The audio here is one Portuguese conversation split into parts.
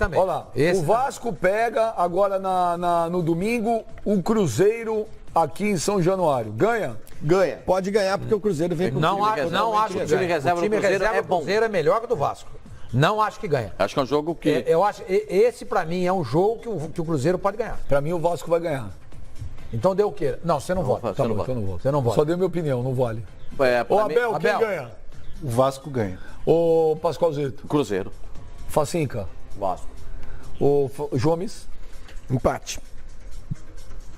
também. Olha lá, Esse o Vasco pega agora no domingo o Cruzeiro aqui em São Januário. Ganha? Ganha. Pode ganhar porque o Cruzeiro vem com Não acho que O time reserva do Cruzeiro é bom. O Cruzeiro é melhor que o do Vasco. Não acho que ganha. Acho que é um jogo que... Eu acho, esse pra mim é um jogo que o Cruzeiro pode ganhar. Pra mim o Vasco vai ganhar. Então deu o quê? Não, você não vota. Tá bom, então não vou. Você não vota. Só dei minha opinião, não vale. pra Ô mim, Abel, quem Abel. ganha? O Vasco ganha. Ô Pascoalzito, Cruzeiro. Facinca, Vasco. ô Jomes, Empate.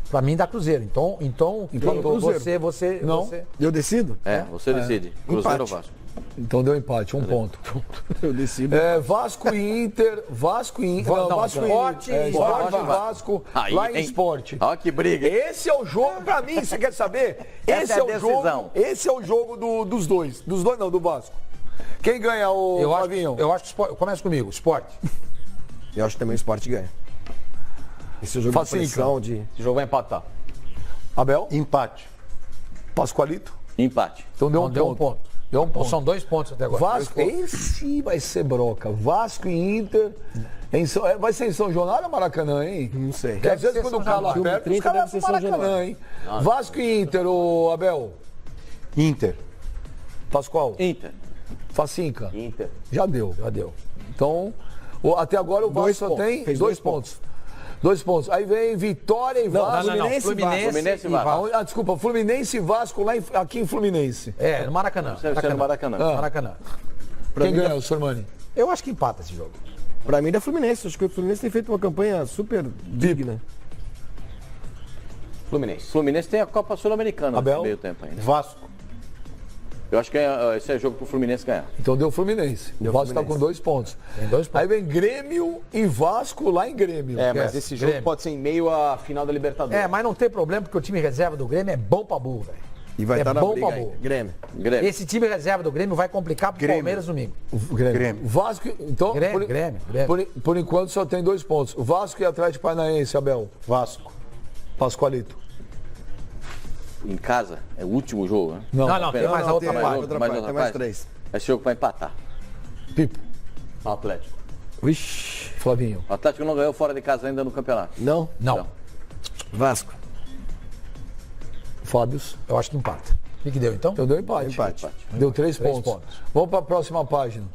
Pra mim dá Cruzeiro. Então Empatou. você... Não. você- Eu decido? Você decide. Cruzeiro ou Empate. Vasco? então deu empate, 1 ponto. Eu decido. Vasco e Inter, Vasco e Inter, Não, Vasco Sport, e Sport, Vasco, Aí, lá em hein? Esporte. Olha que briga. Esse é o jogo, pra mim, você quer saber? Essa é a decisão. Esse é o jogo dos dois. Dos dois não, do Vasco. Quem ganha, o Flavinho? Eu acho que Sport, começa comigo, Sport. Eu acho que também o Sport ganha. Esse jogo Facinho, de pressão, de... Esse jogo vai empatar. Abel? Empate. Pascoalito? Empate. Então deu Não, um deu ponto. um ponto. Deu um ponto. São 2 pontos até agora. Vasco, esse vai ser broca. Vasco e Inter. Vai ser em São Januário ou Maracanã, hein? Não sei. Porque às vezes ser quando o São cara Januário. aperta, os 30 caras deve vão ser pro São Maracanã, hein? Vasco e Inter, ô Abel. Inter. Pascoal. Inter. Facinca. Inter. Já deu. Então, até agora o Vasco Dois só pontos. tem Fez 2 dois pontos. 2 pontos. Aí vem Vitória e Vasco. Fluminense e Vasco. Desculpa, Fluminense e Vasco aqui em Fluminense. No Maracanã. Deve ser no Maracanã. Maracanã. Quem ganha, o Sormani? Eu acho que empata esse jogo. Pra mim, da Fluminense. Acho que o Fluminense tem feito uma campanha super digna. Fluminense tem a Copa Sul-Americana Abel? no meio tempo ainda. Vasco. Eu acho que esse é jogo pro Fluminense ganhar. Então deu Fluminense. O Vasco tá com 2 pontos. Tem 2 pontos. Aí vem Grêmio e Vasco lá em Grêmio. Mas esse jogo Grêmio. pode ser em meio à final da Libertadores. Mas não tem problema, porque o time reserva do Grêmio é bom pra burro, velho. E vai É estar na bom briga pra aí. burro. Grêmio. Grêmio. Esse time reserva do Grêmio vai complicar pro Grêmio. Palmeiras domingo. Grêmio. Vasco, então, Grêmio. Por enquanto só tem 2 pontos. O Vasco e Atlético Paranaense, Abel. Vasco. Pascoalito. Em casa, é o último jogo, né? Não, tem mais a outra tem parte. outra mais parte, outra tem mais parte. 3. Esse jogo vai empatar. Pipo. Atlético. Vixe. Flavinho. O Atlético não ganhou fora de casa ainda no campeonato. Não? Não, Vasco. Fábios. eu acho que empata. O que deu então? Então deu empate. Empate. Deu 3 Três pontos. pontos. Vamos para a próxima página.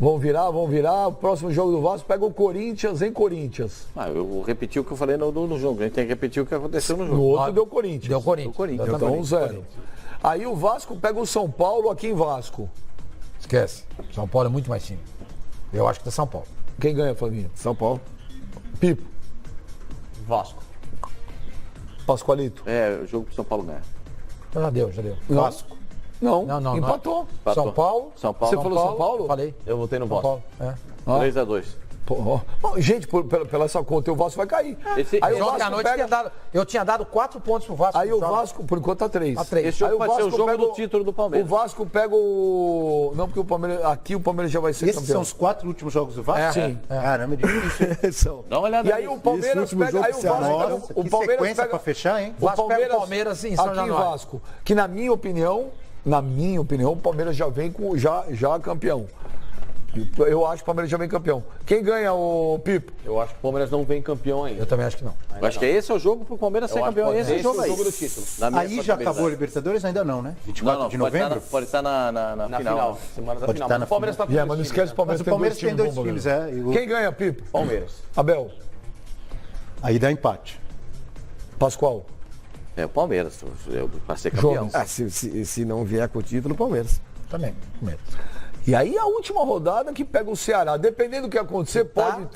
Vamos virar. O próximo jogo do Vasco pega o Corinthians em Corinthians. Eu vou repetir o que eu falei no jogo. A gente tem que repetir o que aconteceu no No jogo. outro deu Corinthians. Deu Corinthians. Corinthians. Eu Então também. 0. Aí o Vasco pega o São Paulo aqui em Vasco. Esquece. São Paulo é muito mais time. Eu acho que é São Paulo. Quem ganha, Flavinho? São Paulo. Pipo. Vasco. Pascoalito. O jogo pro São Paulo ganhar. Então já deu. Vasco. Não. Não. Empatou. Empatou. São Paulo. São Paulo. Você falou São Paulo? Falei. Eu votei no São Vasco. Paulo. É. 3-2. Pô, ó. Gente, pela essa conta, o Vasco vai cair. Aí o Ontem à Vasco noite eu tinha dado 4 pontos pro Vasco. Aí no o jogo. Vasco, por enquanto, tá 3. Tá 3. Esse jogo vai ser o jogo do título do Palmeiras. O Vasco pega o... Não, porque o Palmeiras... Aqui o Palmeiras já vai ser Esses são campeão. os 4 últimos jogos do Vasco? Sim. Caramba, é difícil. São. Dá uma olhada E aí nisso. o Palmeiras último pega... jogo Aí o do Ceará. Vasco... Nossa, o que Palmeiras sequência pega... pra fechar, hein? O Vasco pega o Palmeiras em São aqui em Januário. Vasco. Que na minha opinião, o Palmeiras já vem com já campeão. Eu acho que o Palmeiras já vem campeão. Quem ganha, o Pipo? Eu acho que o Palmeiras não vem campeão ainda. Eu também acho que não. Eu acho que esse é o jogo pro Palmeiras ser Eu acho campeão. que Esse é o jogo aí. do título. Na minha Aí já contabilidade. acabou a Libertadores? Ainda não, né? 24 Não, de pode novembro? estar na Na final. final. Semana da Pode final. estar Mas na o Palmeiras tá Mas não esquece o Mas Palmeiras o Palmeiras tem dois bons, times, né? é. Quem ganha, Pipo? Palmeiras. Abel. Aí dá empate. Pascoal. É o Palmeiras, para ser campeão. Jones. Se não vier com o título, Palmeiras. Também. Palmeiras. E aí a última rodada que pega o Ceará. Dependendo do que acontecer, pode.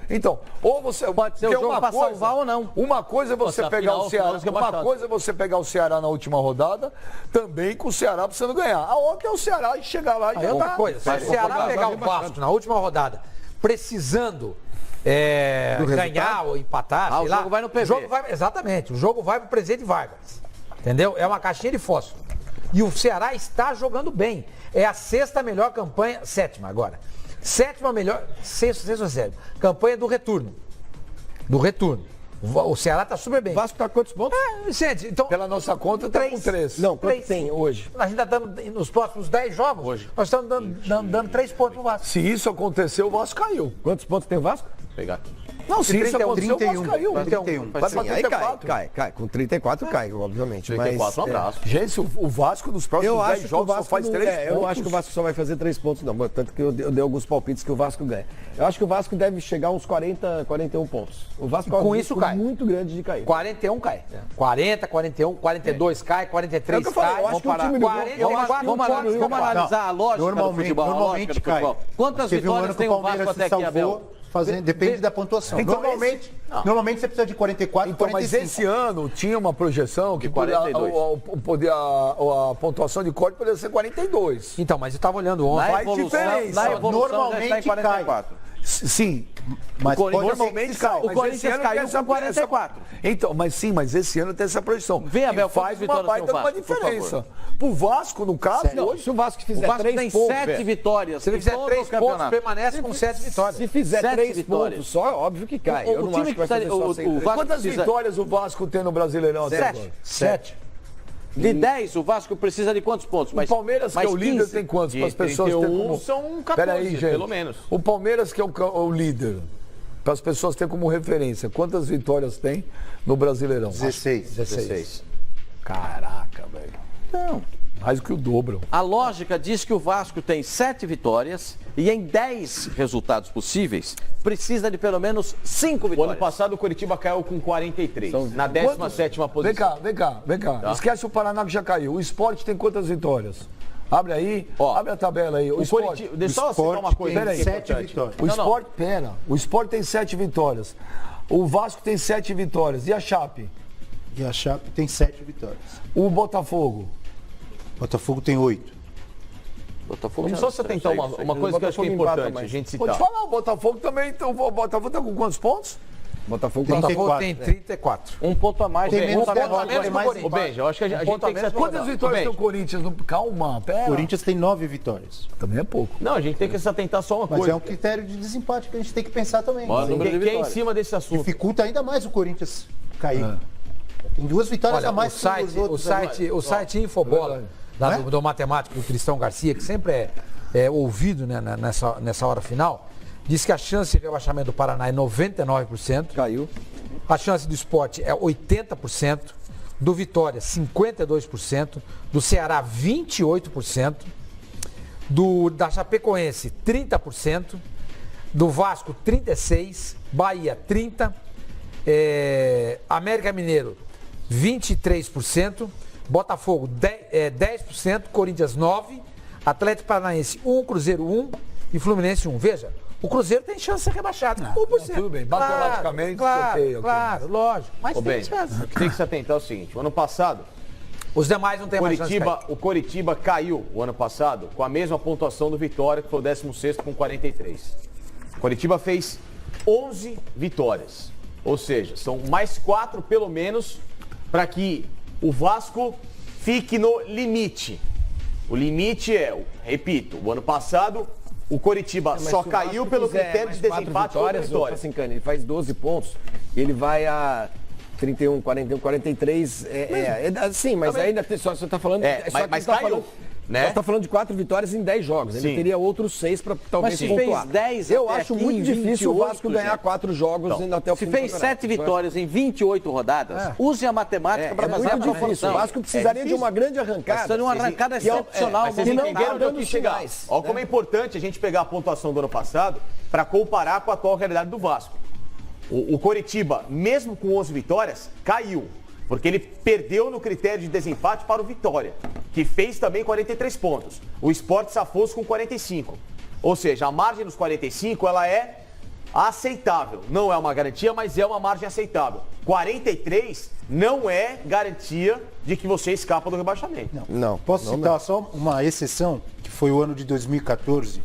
Então, ou você. Pode ser o porque jogo pra salvar ou não. Uma coisa é você Nossa, pegar afinal, o Ceará. final é Uma uma coisa é você pegar o Ceará na última rodada, também com o Ceará precisando ganhar. A outra é o Ceará chegar lá e Aí outra coisa, se o Ceará pegar o Vasco na última rodada, precisando ganhar ou empatar, sei o lá, jogo vai no PV. Exatamente, o jogo vai pro Presidente Vargas. Entendeu? É uma caixinha de fósforo. E o Ceará está jogando bem. É a sexta melhor campanha, sétima agora. Sétima melhor, sexta ou sétima, campanha do retorno. O Ceará tá super bem. O Vasco tá quantos pontos? Vicente, então... Pela nossa conta, tá com 3. Não, quanto 3. tem hoje? A gente tá dando, nos próximos 10 jogos, nós estamos dando 3 pontos pro Vasco. Se isso aconteceu, o Vasco caiu. Quantos pontos tem o Vasco? Vou pegar aqui. Não, se isso 31, aconteceu, o 31, Vasco caiu. 31. Vai pra Sim, aí 34. cai. Com 34 cai, obviamente. 34, um mas, abraço. Gente, o Vasco nos Eu próximos acho 10 que o jogos só Vasco faz 3 pontos. eu acho que o Vasco só vai fazer 3 pontos, não. Tanto que eu dei alguns palpites que o Vasco ganha. Eu acho que o Vasco deve chegar a uns 40, 41 pontos. O Vasco Com corre um isso risco cai. muito grande de cair. 41 cai. 40, 41, 42 cai, 43 É o que eu falei, cai. eu acho que o Vamos time do parar. Gol- eu acho que o Vamos time do Rio cai. analisar a lógica do Normalmente, futebol. normalmente a lógica do cai. futebol. Quantas Teve um ano vitórias que tem o Vasco até aqui, Abel? Depende da pontuação. Então, Normalmente você precisa de 44, Então, mas 45. esse ano tinha uma projeção que De 42. a pontuação de corte poderia ser 42. Então, mas eu estava olhando ontem. Faz diferença. Na evolução já Normalmente está em 44. Sim, Mas pode ser normalmente que cai. saia. O Mas Corinthians esse ano caiu tem essa- com 44. Então, mas esse ano tem essa projeção. Vê, Abel, que quantas faz uma vitórias baita tem o uma Vasco, por diferença. Pro Vasco, no caso, Não, hoje, se o Vasco O fizer Vasco 3 tem pontos... 7 vitórias. Se ele em fizer todo 3 o pontos, campeonato. permanece com 7 vitórias. Se fizer 7 3 vitórias. pontos só, óbvio que cai. O Eu não time acho que vai que fazer tá- só o 6 três. Vasco quantas precisa- vitórias o Vasco tem no Brasileirão até agora? 7. De 10, o Vasco precisa de quantos pontos? O Palmeiras, que é o líder, tem quantos? Para as pessoas terem como... são 14, Peraí, gente. pelo menos. O Palmeiras, que é o líder, para as pessoas terem como referência, quantas vitórias tem no Brasileirão? 16. Caraca, velho. Não. Mais do que o dobro. A lógica diz que o Vasco tem 7 vitórias e em 10 resultados possíveis precisa de pelo menos 5 O ano vitórias. passado o Curitiba caiu com 43. Na 17ª posição. Vem cá. Esquece o Paraná que já caiu. O Sport tem quantas vitórias? Abre aí, Ó, abre a tabela aí. O O Sport, Curitiba, deixa eu só citar uma coisa. tem Peraí. 7 importante. vitórias. o Não, Sport, o Sport tem 7 vitórias. O Vasco tem 7 vitórias. E a Chape? E a Chape tem 7 vitórias. O Botafogo? Botafogo tem 8. Botafogo Vamos já- só se atentar uma coisa que eu acho que é Botafogo empata, importante mas- a gente Vou te citar. falar, o Botafogo também. Então, o Botafogo tá com quantos pontos? Botafogo Tem tá- Botafogo 34, tem 34. Um ponto a mais. Tem né? menos Um ponto a derrota, menos tem que o mais Corinthians. Ô, Benja, eu acho que a gente tem que se Quantas atentar. vitórias tem Ô, o Corinthians? Calma, pera. O Corinthians tem 9 vitórias. Também é pouco. Não, a gente tem que se atentar só uma Mas coisa. é um critério de desempate que a gente tem que pensar também. Bora, número de Que é em vitórias. cima desse assunto. Dificulta ainda mais o Corinthians cair. Tem 2 vitórias Olha, a mais o site Infobola, lá do matemático do Cristão Garcia, que sempre é ouvido, né, nessa hora final, diz que a chance de rebaixamento do Paraná é 99%, Caiu. a chance do Sport é 80%, do Vitória 52%, do Ceará 28%, da Chapecoense 30%, do Vasco 36%, Bahia 30%, América Mineiro 23%, Botafogo 10%, Corinthians 9%, Atlético Paranaense 1%, Cruzeiro 1% e Fluminense 1%. Veja, o Cruzeiro tem chance de ser rebaixado. 1%. tudo bem, matematicamente, Claro, ok. claro, lógico. Mas Ô, tem Benja, chance. o que tem que se atentar é o seguinte. O ano passado, Os demais não têm mais chance de cair. o Coritiba caiu o ano passado com a mesma pontuação do Vitória, que foi o 16º com 43. O Coritiba fez 11 vitórias. Ou seja, são mais 4 pelo menos para que o Vasco fique no limite. O limite é, repito, o ano passado o Coritiba só caiu pelo critério de desempate contra a Vitória. Ele faz 12 pontos, ele vai a 31, 41, 43. Sim, mas ainda tem, só você está falando. Mas caiu, né? Você está falando de 4 vitórias em 10 jogos. Ele Sim. teria outros 6 para talvez Mas se pontuar. fez 10 Eu até acho aqui muito em difícil o 28, Vasco ganhar gente. 4 jogos indo até o Se fim fez do campeonato. 7 vitórias em 28 rodadas, use a matemática para É fazer a muito difícil. proporção. O Vasco precisaria de uma grande arrancada. Precisa de uma arrancada Que é o- excepcional. Mas vocês não entenderam tá onde eu dando quis chegar. sinais, Olha como é importante a gente pegar a pontuação do ano passado para comparar com a atual realidade do Vasco. O Coritiba, mesmo com 11 vitórias, caiu. Porque ele perdeu no critério de desempate para o Vitória, que fez também 43 pontos. O Sport safou-se com 45. Ou seja, a margem dos 45 ela é aceitável. Não é uma garantia, mas é uma margem aceitável. 43 não é garantia de que você escapa do rebaixamento. Não. Posso citar só uma exceção, que foi o ano de 2014.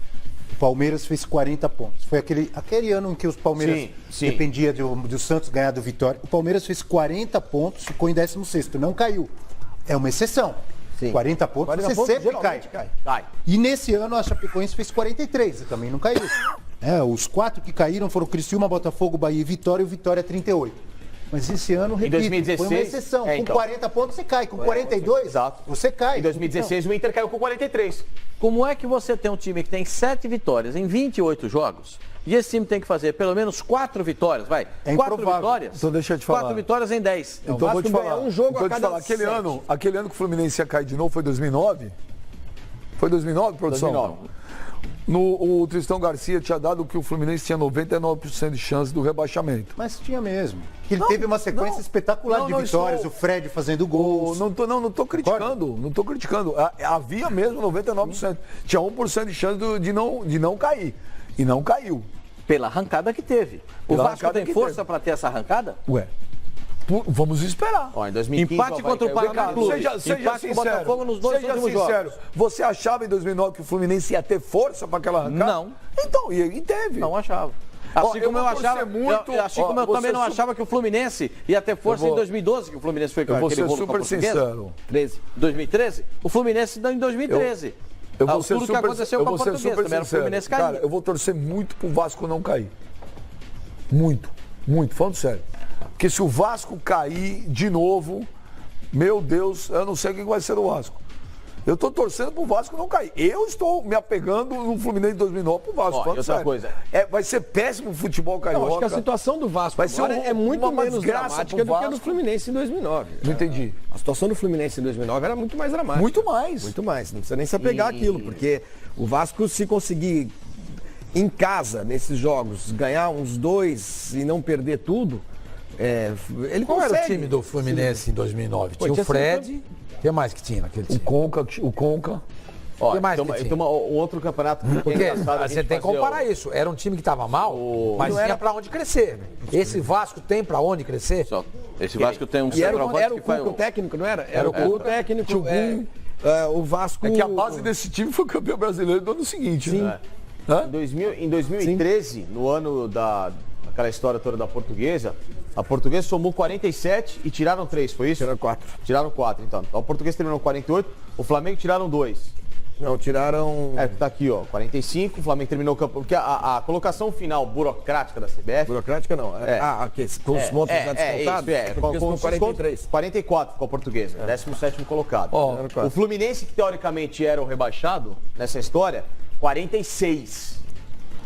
O Palmeiras fez 40 pontos. Foi aquele ano em que os Palmeiras Sim. dependia do Santos ganhar do Vitória. O Palmeiras fez 40 pontos, ficou em 16º, não caiu. É uma exceção. Sim. 40 pontos, 40 você pontos, sempre cai. geralmente cai. Cai. E nesse ano a Chapecoense fez 43, e também não caiu. Os 4 que caíram foram Criciúma, Botafogo, Bahia e Vitória 38. Mas esse ano, repito, 2016, foi uma exceção. Com então. 40 pontos você cai, com 42 Exato. você cai. Em 2016 o Inter caiu com 43. Como é que você tem um time que tem 7 vitórias em 28 jogos e esse time tem que fazer pelo menos 4 vitórias, vai? É 4 improvável. vitórias? Então deixa eu te falar. 4 vitórias em 10. Então Vasco vou te ganha falar. um jogo Então, a vou te cada falar, 7. aquele ano que o Fluminense ia cair de novo foi 2009? Foi 2009, produção? 2009. O Tristão Garcia tinha dado que o Fluminense tinha 99% de chance do rebaixamento. Mas tinha mesmo. Ele teve uma sequência espetacular de vitórias, o Fred fazendo gols. Não tô criticando. Havia mesmo 99%. Tinha 1% de chance de não cair. E não caiu. Pela arrancada que teve. O Pela Vasco arrancada tem que força teve. para ter essa arrancada? Ué. Vamos esperar. Ó, em 2015, Empate contra o Paraná Clube. Seja Empate com o sincero. Botafogo nos 2 Seja últimos sincero. jogos. Você achava em 2009 que o Fluminense ia ter força para aquela arrancada? Não. Então, e teve. Não achava. Assim como eu vou torcer achava, muito- assim como eu vou também ser não su- achava que o Fluminense ia ter força Eu vou- em 2012, que o Fluminense foi com Eu vou aquele ser rolo com a super Portuguesa. sincero. 2013? O Fluminense deu em 2013. Eu vou ser Tudo que super, aconteceu eu com a vou ser Portuguesa, super também era o sincero. Fluminense cair. Cara, eu vou torcer muito pro Vasco não cair. Muito, falando sério. Porque se o Vasco cair de novo, meu Deus, eu não sei o que vai ser do Vasco. Eu tô torcendo pro Vasco não cair. Eu estou me apegando no Fluminense de 2009 pro Vasco. Ó, falando e outra sério. coisa. Vai ser péssimo o futebol carioca. Eu acho que a situação do Vasco Vai ser agora é muito uma menos desgraça dramática pro do que a do Vasco. Fluminense em 2009. Não entendi. A situação do Fluminense em 2009 era muito mais dramática. Muito mais. Muito mais. Não precisa nem se apegar àquilo, porque o Vasco, se conseguir em casa, nesses jogos, ganhar uns 2 e não perder tudo, ele Qual consegue. era o time do Fluminense em 2009? Tinha o tinha Fred. O que mais que tinha naquele time? O Conca. Ó, que mais então, que tinha? então, um outro campeonato que é Porque engraçado a você gente tem que fazer, comparar isso. Era um time que estava mal, mas tinha pra onde crescer. Esse Vasco tem pra onde crescer? Só, esse Vasco tem um E era centroavante o que foi Cuca o técnico, não era? Era o Cuca o Cuca. técnico. O Vasco... É que a base desse time foi campeão brasileiro do ano seguinte, né? Hã? Em 2013, no ano daquela história toda da Portuguesa, a Portuguesa somou 47 e tiraram 3, foi isso? Tiraram 4. Tiraram 4, então. A Portuguesa terminou 48, o Flamengo tiraram 2. Não, tiraram... Tá aqui, ó, 45, o Flamengo terminou o campo. Porque a colocação final burocrática da CBF... Burocrática não. Aqui, com os pontos já descontados? Com os 43. 44 com a Portuguesa, 17º colocado. Ó, O Fluminense, que teoricamente era o rebaixado nessa história, 46.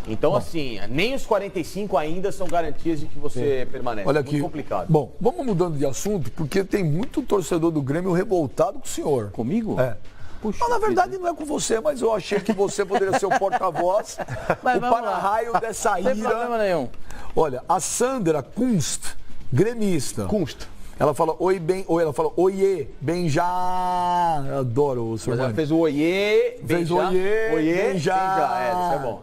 Então, assim, nem os 45 ainda são garantias de que você permanece. Olha Muito aqui. complicado. Bom, vamos mudando de assunto, porque tem muito torcedor do Grêmio revoltado com o senhor. Comigo? É. Puxa Não, na vida. verdade não é com você, mas eu achei que você poderia ser o porta-voz, Mas o vamos lá. para-raio dessa Não tem problema ira. nenhum. Olha, a Sandra Kunst, gremista. Kunst. Ela fala ela fala oiê, bem já. Eu adoro o senhor. Mas ela fez o oiê, Fez bem já. oiê, Oiê, bem bem já. já. Isso é bom.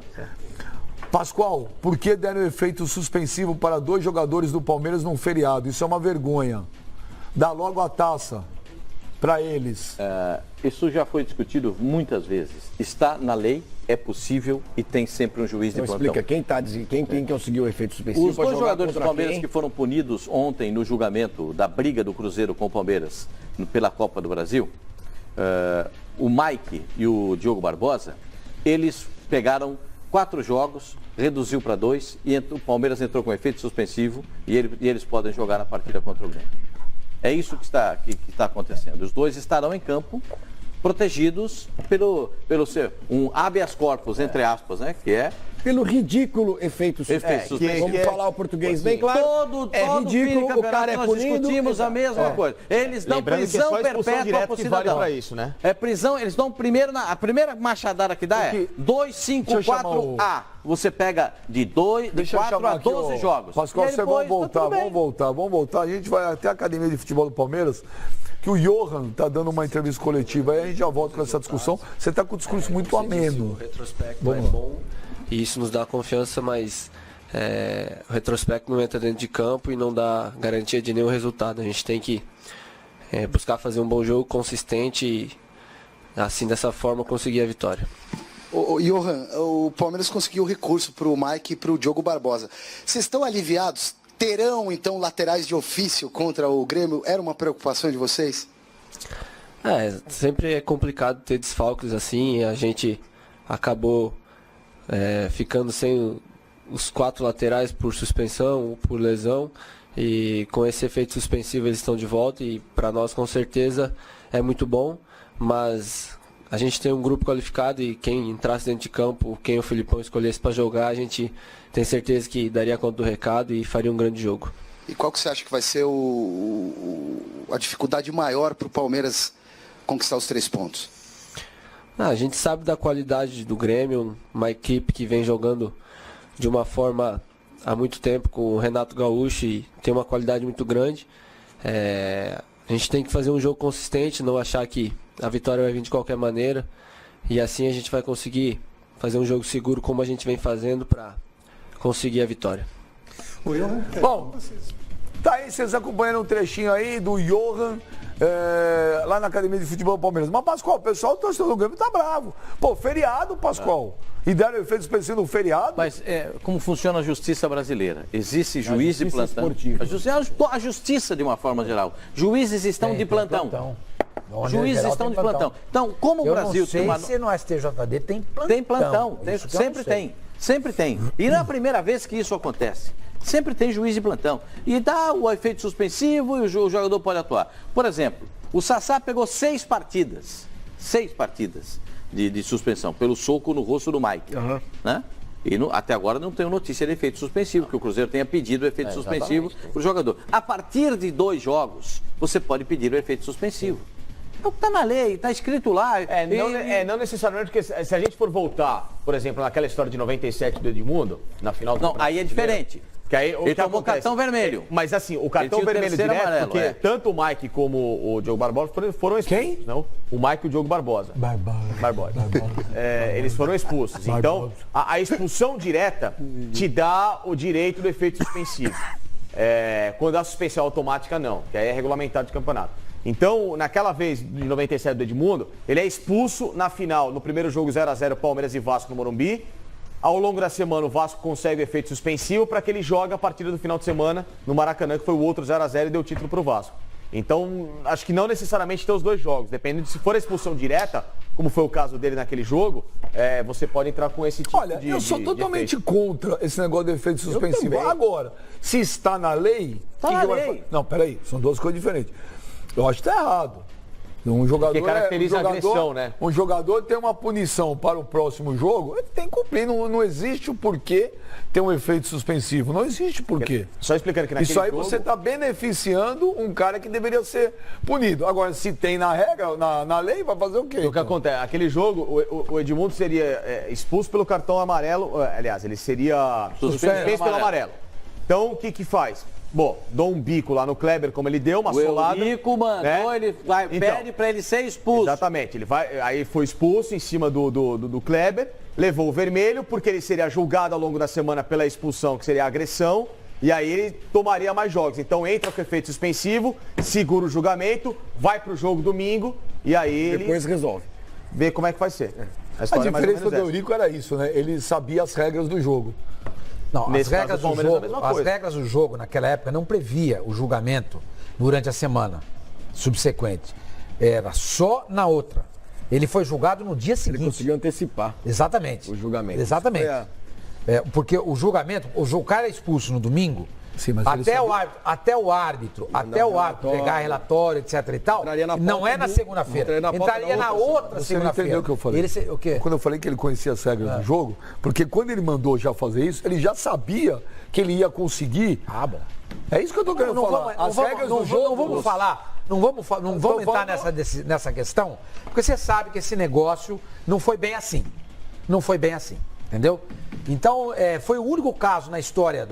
Pascoal, por que deram efeito suspensivo para 2 jogadores do Palmeiras num feriado? Isso é uma vergonha. Dá logo a taça para eles. Isso já foi discutido muitas vezes. Está na lei, é possível e tem sempre um juiz de Então plantão. explica, quem tá dizendo, quem conseguiu o efeito suspensivo? Os pode 2 jogar jogadores do contra Palmeiras quem? que foram punidos ontem no julgamento da briga do Cruzeiro com o Palmeiras pela Copa do Brasil, o Mike e o Diogo Barbosa, eles pegaram 4 jogos, reduziu para 2 e o Palmeiras entrou com efeito suspensivo e eles podem jogar na partida contra o Grêmio. É isso que está acontecendo. Os 2 estarão em campo protegidos pelo seu um habeas corpus, entre aspas, né? Que é Pelo ridículo efeito suspensivo. Vamos falar o português bem claro. todo ridículo, fim de o cara é nós punido. discutimos a mesma coisa. Eles dão Lembrando que é prisão só expulsão perpétua direta pro que vale cidadão. pra isso, né? É prisão, eles dão primeiro a primeira machadada que dá é Deixa eu 254A. Você pega de 4 a 12 jogos. Pascoal, E aí você depois, tá tudo bem. vamos voltar. A gente vai até a Academia de Futebol do Palmeiras, que o Johan tá dando uma entrevista coletiva. Aí a gente já volta com essa discussão. Você tá com o discurso muito O ameno. retrospecto é bom e isso nos dá confiança, mas o retrospecto não entra dentro de campo e não dá garantia de nenhum resultado. A gente tem que buscar fazer um bom jogo consistente e assim dessa forma conseguir a vitória. O Johan, o Palmeiras conseguiu recurso para o Mike e para o Diogo Barbosa. Vocês estão aliviados? Terão então laterais de ofício contra o Grêmio? Era uma preocupação de vocês? Sempre é complicado ter desfalques assim. A gente acabou ficando sem os 4 laterais por suspensão ou por lesão E com esse efeito suspensivo eles estão de volta e para nós com certeza é muito bom, mas a gente tem um grupo qualificado e quem entrasse dentro de campo, quem o Filipão escolhesse para jogar, a gente tem certeza que daria conta do recado e faria um grande jogo. E qual que você acha que vai ser a dificuldade maior para o Palmeiras conquistar os 3 pontos? A gente sabe da qualidade do Grêmio, uma equipe que vem jogando de uma forma há muito tempo com o Renato Gaúcho e tem uma qualidade muito grande. A gente tem que fazer um jogo consistente, não achar que a vitória vai vir de qualquer maneira. E assim a gente vai conseguir fazer um jogo seguro como a gente vem fazendo para conseguir a vitória. Bom, tá aí, vocês acompanhando um trechinho aí do Johan, lá na Academia de Futebol do Palmeiras. Mas, Pascoal, o pessoal do torcedor do Grêmio tá bravo. Pô, feriado, Pascoal. E deram efeito específico no feriado. Mas como funciona a justiça brasileira? Existe juiz de plantão. A justiça, de uma forma geral. Juízes estão de plantão. Juízes estão de plantão. Então, como o Brasil tem uma... se no STJD tem plantão. Tem plantão, sempre tem. E não é a primeira vez que isso acontece. Sempre tem juiz de plantão. E dá o efeito suspensivo e o jogador pode atuar. Por exemplo, o Sassá pegou 6 partidas. 6 partidas de suspensão pelo soco no rosto do Mike. Né? E até agora não tenho notícia de efeito suspensivo, que o Cruzeiro tenha pedido o efeito suspensivo para o jogador. A partir de 2 jogos, você pode pedir o efeito suspensivo. É o que está na lei, está escrito lá. Não necessariamente, porque se a gente for voltar, por exemplo, naquela história de 97 do Edmundo, na final do aí é diferente. Que aí, ele tomou cartão vermelho. Mas assim, o cartão vermelho direto, amarelo, porque tanto o Mike como o Diogo Barbosa foram expulsos. Quem? Não, o Mike e o Diogo Barbosa. Barbosa. Eles foram expulsos. Então, a expulsão direta te dá o direito do efeito suspensivo. Quando a suspensão automática, não. Que aí é regulamentado de campeonato. Então, naquela vez de 97 do Edmundo, ele é expulso na final, no primeiro jogo 0x0 Palmeiras e Vasco no Morumbi. Ao longo da semana, o Vasco consegue o efeito suspensivo para que ele jogue a partida do final de semana no Maracanã, que foi o outro 0x0 e deu título para o Vasco. Então, acho que não necessariamente tem os 2 jogos. Dependendo de se for a expulsão direta, como foi o caso dele naquele jogo, você pode entrar com esse tipo de... Olha, eu sou totalmente contra esse negócio de efeito suspensivo. Agora, se está na lei... Está na lei. Não, peraí, são 2 coisas diferentes. Eu acho que está errado. Um jogador, porque caracteriza a agressão, né? Um jogador tem uma punição para o próximo jogo, ele tem que cumprir. Não existe o porquê ter um efeito suspensivo. Não existe porquê. Só explicando que naquele Isso aí jogo... você está beneficiando um cara que deveria ser punido. Agora, se tem na regra, na lei, vai fazer o quê? O que acontece? Aquele jogo, o Edmundo seria expulso pelo cartão amarelo. Aliás, ele seria suspenso pelo amarelo. Então, o que faz? Bom, dou um bico lá no Kleber, como ele deu, uma solada. O bico mandou, né? Ele pede para ele ser expulso. Exatamente, aí foi expulso em cima do Kleber, levou o vermelho, porque ele seria julgado ao longo da semana pela expulsão, que seria a agressão, e aí ele tomaria mais jogos. Então entra com efeito suspensivo, segura o julgamento, vai pro jogo domingo, e aí ele... Depois resolve. Vê como é que vai ser. A diferença do Eurico era isso, né? Ele sabia as regras do jogo. Não, as regras do jogo naquela época não previa o julgamento durante a semana subsequente. Era só na outra. Ele foi julgado no dia seguinte. Ele conseguiu antecipar. Exatamente. O julgamento. Exatamente. Porque o julgamento, o cara é expulso no domingo. Sim, mas até o árbitro pegar relatório, etc e tal, não é na segunda-feira. Entraria na outra segunda-feira. Você entendeu o que eu falei? O quê? Quando eu falei que ele conhecia as regras do jogo, porque quando ele mandou já fazer isso, ele já sabia que ele ia conseguir. Bom. É isso que eu tô querendo falar. As regras do jogo... Não vamos falar, não vamos entrar nessa questão, porque você sabe que esse negócio não foi bem assim. Não foi bem assim, entendeu? Então, foi o único caso na história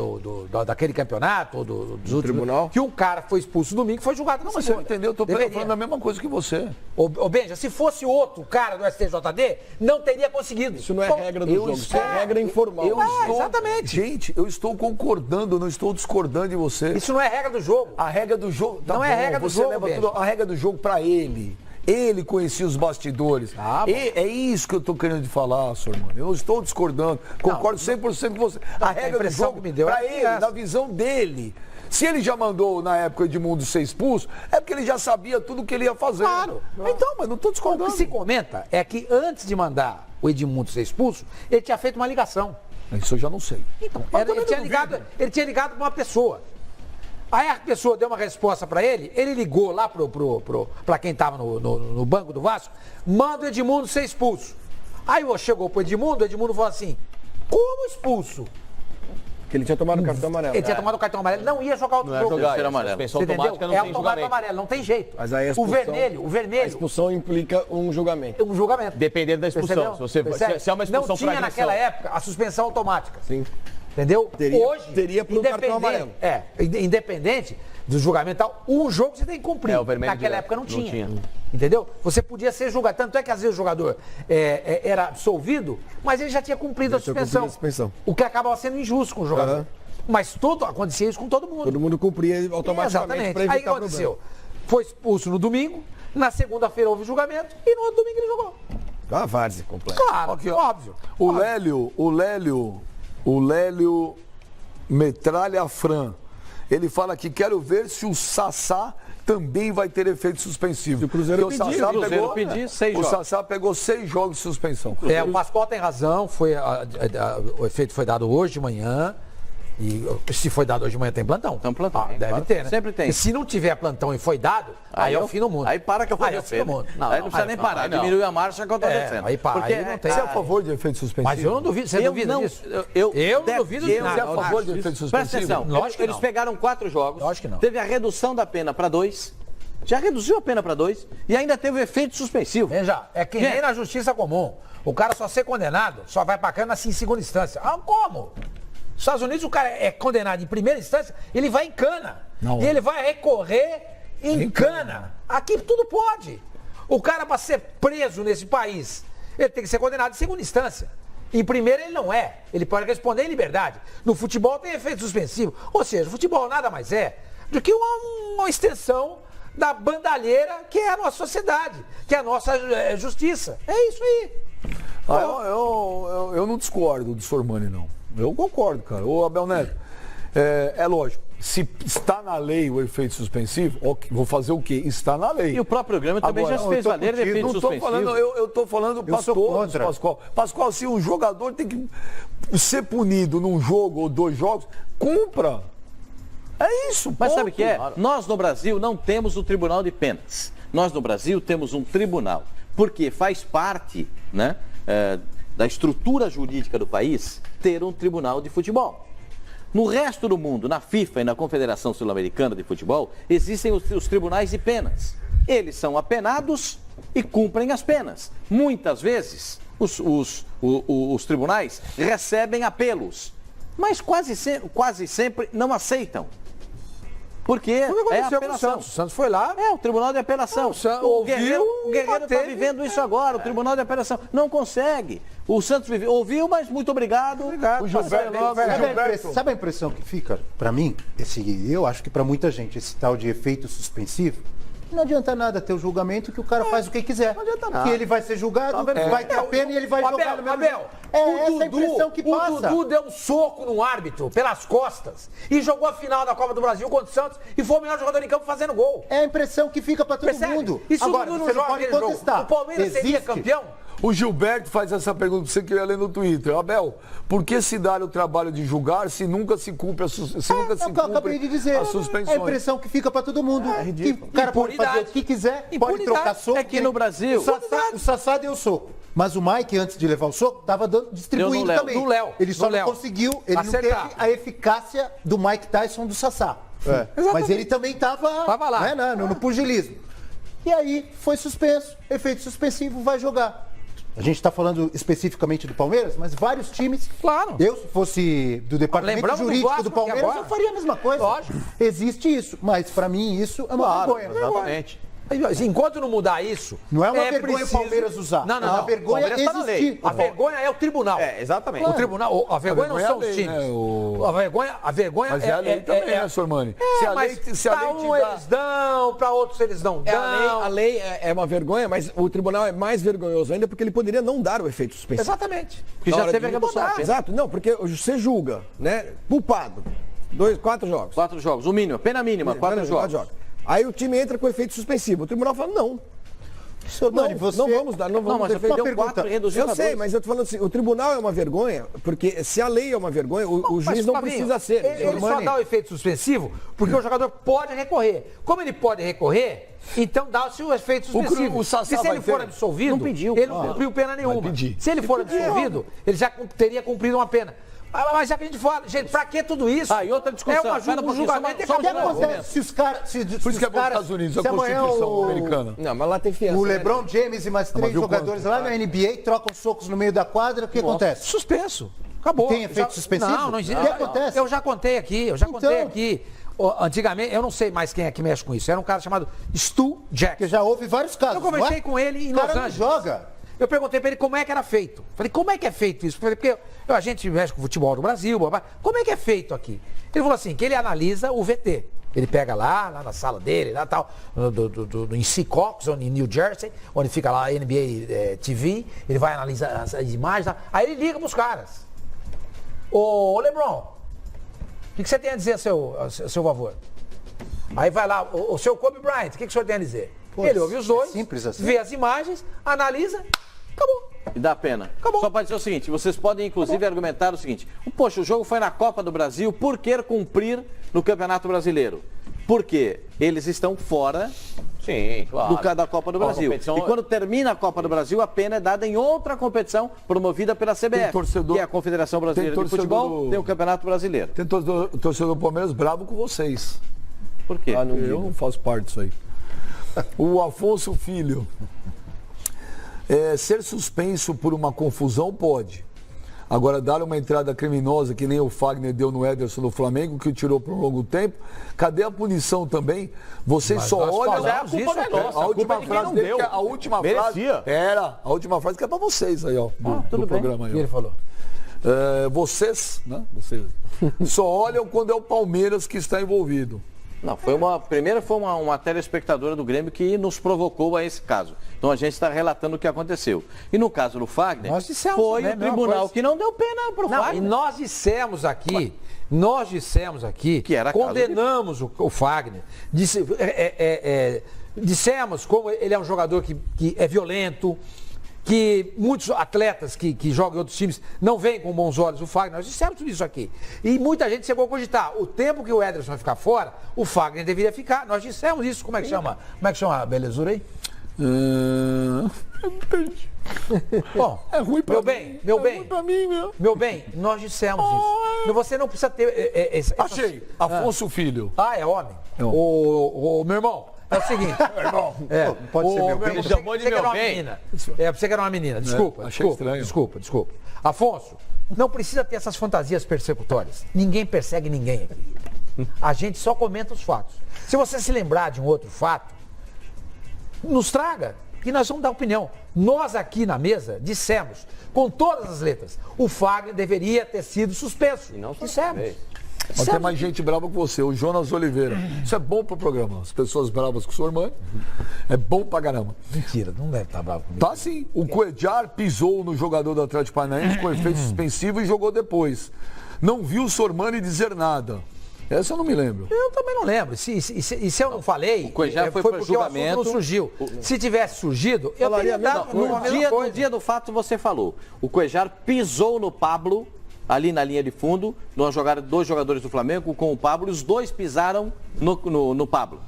daquele campeonato, dos últimos, tribunal, que um cara foi expulso no domingo e foi julgado na segunda. Mas você entendeu? Eu tô falando a mesma coisa que você. Ô Benja, se fosse outro cara do STJD, não teria conseguido. Isso não é regra do jogo, isso é regra informal. Exatamente. Gente, eu estou concordando, não estou discordando de você. Isso não é regra do jogo. A regra do jogo... Não é regra do jogo, leva tudo, a regra do jogo para ele. Ele conhecia os bastidores. É isso que eu estou querendo te falar, senhor mano. Eu não estou discordando. Concordo 100% com você. A regra do jogo para ele, na visão dele. Se ele já mandou, na época, Edmundo ser expulso, é porque ele já sabia tudo o que ele ia fazer. Claro. Então, mas não estou discordando. O que se comenta é que antes de mandar o Edmundo ser expulso, ele tinha feito uma ligação. Isso eu já não sei. Então, ele tinha ligado para uma pessoa. Aí a pessoa deu uma resposta pra ele ligou lá pra quem tava no banco do Vasco, manda o Edmundo ser expulso. Aí chegou pro Edmundo, o Edmundo falou assim, como expulso? Que ele tinha tomado o cartão amarelo. Ele tinha tomado o cartão amarelo, não ia jogar outro jogo. Terceiro amarelo. Suspensão Você automática entendeu? não É tem automático julgamento. amarelo, não tem jeito. Mas aí a o expulsão- vermelho. A expulsão implica um julgamento. É um julgamento. Dependendo da expulsão. Percebeu? Se é uma expulsão não tinha por agressão. naquela época a suspensão automática. Sim. Entendeu? Teria por um cartão amarelo. Independente do julgamento e tal, um jogo você tem que cumprir. É, o vermelho Naquela direto. época não Não tinha. tinha. Entendeu? Você podia ser julgado. Tanto é que às vezes o jogador era absolvido, mas ele já tinha cumprido a tinha suspensão. cumprido a suspensão. O que acabava sendo injusto com o jogador. Aham. Mas acontecia isso com todo mundo. Todo mundo cumpria automaticamente Exatamente. para Aí o que evitar aconteceu? problema. Foi expulso no domingo, na segunda-feira houve julgamento e no outro domingo ele jogou. A várzea completa. Claro, Aqui, ó. óbvio. O Lélio Metralha Fran. Ele fala que quero ver se o Sassá também vai ter efeito suspensivo. o Cruzeiro Porque pediu, Sassá o Cruzeiro pediu 6 o jogos. Sassá pegou 6 jogos de suspensão. O Pascoal tem razão, o efeito foi dado hoje de manhã. E se foi dado hoje de manhã, tem plantão. Tem plantão, Deve claro. ter, né? Sempre tem. E se não tiver plantão e foi dado, aí é o fim do mundo. Aí para que eu vou Aí é o fim do mundo. Aí não precisa nem parar, diminui a marcha que eu tô descendo. Aí para, Porque aí não tem. Você é a favor de efeito suspensivo? Mas eu não duvido, você eu duvida não, disso? eu não duvido de eu- nada. Você é a favor de efeito Presta suspensivo? atenção, Lógico que eles não. pegaram 4 jogos, Lógico que não. teve a redução da pena para 2, já reduziu a pena para 2 e ainda teve o efeito suspensivo. Veja, é que nem na justiça comum. O cara só ser condenado, só vai pra cana assim em segunda instância. Ah, como? Nos Estados Unidos o cara é condenado em primeira instância, ele vai em cana. Não. E ele vai recorrer em cana. Aqui tudo pode. O cara para ser preso nesse país, ele tem que ser condenado em segunda instância. Em primeira ele não é. Ele pode responder em liberdade. No futebol tem efeito suspensivo. Ou seja, o futebol nada mais é do que uma extensão da bandalheira que é a nossa sociedade, que é a nossa justiça. É isso aí. Eu não discordo do Sormani, não. Eu concordo, cara. Ô, Abel Neto, é lógico. Se está na lei o efeito suspensivo, ok, vou fazer o quê? Está na lei. E o próprio Grêmio também Agora, já se eu fez tô valer de contigo, efeito não tô suspensivo. falando, eu estou falando para sou todos, contra. Pascoal. Pascoal, se um jogador tem que ser punido num jogo ou 2 jogos, cumpra. É isso, Mas ponto. sabe o que é? Nós no Brasil não temos o Tribunal de Penas. Nós no Brasil temos um tribunal, porque faz parte, né, da estrutura jurídica do país ter um tribunal de futebol. No resto do mundo, na FIFA e na Confederação Sul-Americana de Futebol, existem os tribunais de penas. Eles são apenados e cumprem as penas. Muitas vezes, os tribunais recebem apelos, mas quase sempre não aceitam. Porque é aconteceu com o apelação. Santos. O Santos foi lá. É, o Tribunal de Apelação. Não, O Guerreiro está manteve. vivendo isso agora, o Tribunal de Apelação. Não consegue. O Santos ouviu, mas muito obrigado. O Gilberto, Sabe a impressão que fica, pra mim, eu acho que pra muita gente, esse tal de efeito suspensivo, não adianta nada ter o julgamento que o cara faz o que quiser. Não adianta nada. Que ele vai ser julgado, vai ter a pena e ele vai jogar no mesmo Abel, jogo. É essa a impressão que passa. O Dudu deu um soco no árbitro pelas costas e jogou a final da Copa do Brasil contra o Santos e foi o melhor jogador em campo fazendo gol. É a impressão que fica pra todo Percebe? mundo. E se Agora, o Dudu você não joga pode aquele jogo? contestar. O Palmeiras seria Existe. campeão? O Gilberto faz essa pergunta pra você que eu ia ler no Twitter. Abel, por que se dar o trabalho de julgar se nunca se cumpre É o que eu acabei de dizer. as É a suspensões? impressão que fica pra todo mundo. Que o cara pode Impunidade. fazer o que quiser, pode Impunidade. trocar soco. É que no Brasil- O Sassá deu soco. Mas o Mike, antes de levar o soco, estava distribuindo Deu no Léo. também. No Léo. Ele só No não Léo. conseguiu, ele não teve Acertar. a eficácia do Mike Tyson do Sassá. Mas ele também estava lá. né, no pugilismo. E aí foi suspenso, efeito suspensivo, vai jogar. A gente está falando especificamente do Palmeiras, mas vários times. Claro. Eu, se fosse do departamento Lembramos do jurídico Vasco do aqui Palmeiras, agora. eu faria a mesma coisa. Lógico. Existe isso, mas para mim isso é uma vergonha. Exatamente. Enquanto não mudar isso. Não é uma vergonha o Palmeiras usar. Não, não, É uma não. vergonha Palmeiras tá na lei. existir. A vergonha é o tribunal. É, exatamente. O tribunal, a vergonha não vergonha é são a os lei, times. né? A vergonha Mas é a lei também, né, Sormani? Se a lei, mas se a pra lei te um dá... eles dão, pra outros eles não dão. A lei é uma vergonha, mas o tribunal é mais vergonhoso ainda porque ele poderia não dar o efeito suspensivo. Exatamente. Porque Na já hora teve a de redução. mudar. Exato, não, porque você julga, né? Culpado. 4 jogos. 4 jogos, o mínimo, pena mínima, 4 jogos. Aí o time entra com efeito suspensivo. O tribunal fala, não. Sormani, você... Não vamos dar, não vamos mas já defender. perdeu 4 e reduziu Eu pra sei, 2. mas eu tô falando assim, o tribunal é uma vergonha, porque se a lei é uma vergonha, o juiz não Fabinho, precisa ser. Ele só dá o efeito suspensivo porque o jogador pode recorrer. Como ele pode recorrer, então dá-se o efeito suspensivo. o Sassá e se ele vai for ter? absolvido, Não pediu. ele não cumpriu pena nenhuma. pedir. Se ele for absolvido, ele já teria cumprido uma pena. Mas já que a gente fala, gente, pra que tudo isso? E outra discussão. É Espera um um pouquinho, julgamento e só um O que acabou. acontece se os caras... Por isso que é bom nos Estados Unidos, a Constituição americana. Não, mas lá tem fiança. O né? LeBron James e mais 3 viu jogadores lá na NBA trocam socos no meio da quadra, o que acontece? Suspenso. Acabou. Tem efeito suspensivo? Não existe. O que acontece? Eu já contei aqui, Então. Antigamente, eu não sei mais quem é que mexe com isso. Era um cara chamado Stu Jackson. Porque já houve vários casos, Eu conversei não é? com ele em O Los cara não Angeles. joga. Eu perguntei pra ele como é que era feito. Falei, como é que é feito isso? Falei, porque a gente mexe com o futebol do Brasil, como é que é feito aqui? Ele falou assim, que ele analisa o VT. Ele pega lá na sala dele, lá tal, em Seahawks, em New Jersey, onde fica lá a NBA TV, ele vai analisar as imagens, tá? Aí ele liga pros caras. Ô LeBron, o que você tem a dizer a seu favor? Aí vai lá, o seu Kobe Bryant, o que o senhor tem a dizer? Pô, Ele ouve os dois, simples assim. vê as imagens, analisa, acabou. E dá pena. Acabou. Só para dizer o seguinte, vocês podem inclusive argumentar o seguinte, poxa, o jogo foi na Copa do Brasil, por que cumprir no Campeonato Brasileiro? Porque eles estão fora Sim, claro. da Copa do Ó, a Brasil. competição- E quando termina a Copa do Brasil, a pena é dada em outra competição promovida pela CBF, torcedor- que é a Confederação Brasileira de torcedor Futebol, do- tem o Campeonato Brasileiro. Tem torcedor do Palmeiras bravo com vocês. Por quê? Eu não faço parte disso aí. O Afonso Filho. Ser suspenso por uma confusão pode. Agora, dar uma entrada criminosa que nem o Fagner deu no Ederson do Flamengo, que o tirou por um longo tempo. Cadê a punição também? Vocês só nós olham. falamos a culpa não é nossa, A a culpa última é de quem frase não dele, deu. que é a última Merecia. frase. A última frase que é pra vocês aí, ó. Do programa aí. O que ó. ele falou? Vocês, né? Vocês só olham quando é o Palmeiras que está envolvido. Não, primeiro foi uma telespectadora do Grêmio que nos provocou a esse caso. Então a gente está relatando o que aconteceu. E no caso do Fagner, Nós dissemos foi também a o mesma tribunal coisa. que não deu pena para o Não, e Fagner. nós dissemos aqui Que era caso condenamos o Fagner, dissemos como ele é um jogador que é violento, que muitos atletas que jogam em outros times não veem com bons olhos o Fagner. Nós dissemos tudo isso aqui. E muita gente chegou a cogitar, o tempo que o Ederson vai ficar fora, o Fagner deveria ficar. Nós dissemos isso. Como é que chama? Como é que chama a belezura aí? Bom, É ruim pra meu mim. bem, meu É bem. ruim pra mim, meu. Meu bem, nós dissemos isso. Você não precisa ter. Achei. Afonso Filho. É homem. É homem. O meu irmão, é o seguinte. irmão. Pode ser meu bem. Ele chamou de você que era meu uma bem. menina. Você que era uma menina. Desculpa, achei desculpa, estranho. desculpa. Afonso, não precisa ter essas fantasias persecutórias. Ninguém persegue ninguém aqui. A gente só comenta os fatos. Se você se lembrar de um outro fato, nos traga, que nós vamos dar opinião. Nós aqui na mesa dissemos, com todas as letras, o Fagner deveria ter sido suspenso. não só Dissemos. Mas tem mais gente brava com você, o Jonas Oliveira. Isso é bom pro programa. As pessoas bravas com sua irmã. É bom pra caramba. Mentira, não deve estar bravo comigo. Tá sim. O Cuejar pisou no jogador do Atlético Paranaense com efeito suspensivo e jogou depois. Não viu o Sormani dizer nada. Essa eu não me lembro. Eu também não lembro. E se eu não falei, O Cuejar foi porque pro o assunto julgamento. não surgiu. Se tivesse surgido, eu Falaria teria a mesma dado coisa. uma mesma No coisa. dia do fato você falou. O Cuejar pisou no Pablo, ali na linha de fundo, numa jogada de 2 jogadores do Flamengo com o Pablo, e os 2 pisaram no Pablo.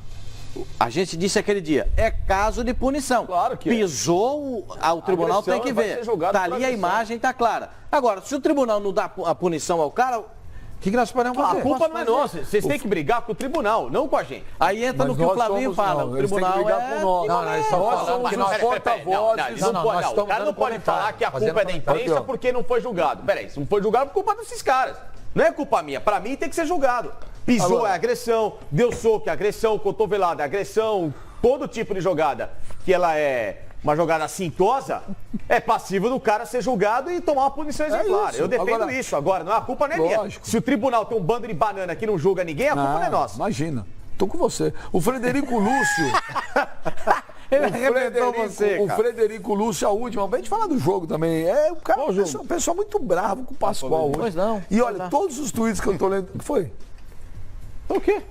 A gente disse aquele dia, é caso de punição. Claro que é. Pisou, o tribunal Agressão tem que vai ver. ser julgado Tá por ali a agressão. imagem, tá clara. Agora, se o tribunal não dá a punição ao cara, O que nós podemos fazer? A culpa não é nossa. Vocês têm que brigar com o tribunal, não com a gente. aí entra no que o Flavinho fala. O eles têm que tribunal brigar é... com nós. Não, nós estamos Nós falando somos que os nós porta-vozes. Não, nós o estamos cara não dando pode comentário, falar que a fazendo culpa é da comentário. imprensa Aqui, ó. porque não foi julgado. Peraí, se não foi julgado, culpa desses caras. Não é culpa minha. Pra mim tem que ser julgado. Pisou é agressão, deu soco é agressão, cotovelada é agressão, todo tipo de jogada que ela é uma jogada assintosa, é passível do cara ser julgado e tomar uma punição exemplar. isso. Eu defendo Agora- isso. Agora, não, a culpa não é minha. Lógico. Se o tribunal tem um bando de banana que não julga ninguém, a culpa não é nossa. Imagina. Tô com você. O Frederico Lúcio. Ele arrebentou você, o cara. Frederico Lúcio, a última. Pra gente falar do jogo também. É, o cara é um pessoal muito bravo com o Pascoal hoje. Pois não. E olha, todos os tweets que eu tô lendo. O que foi? O quê?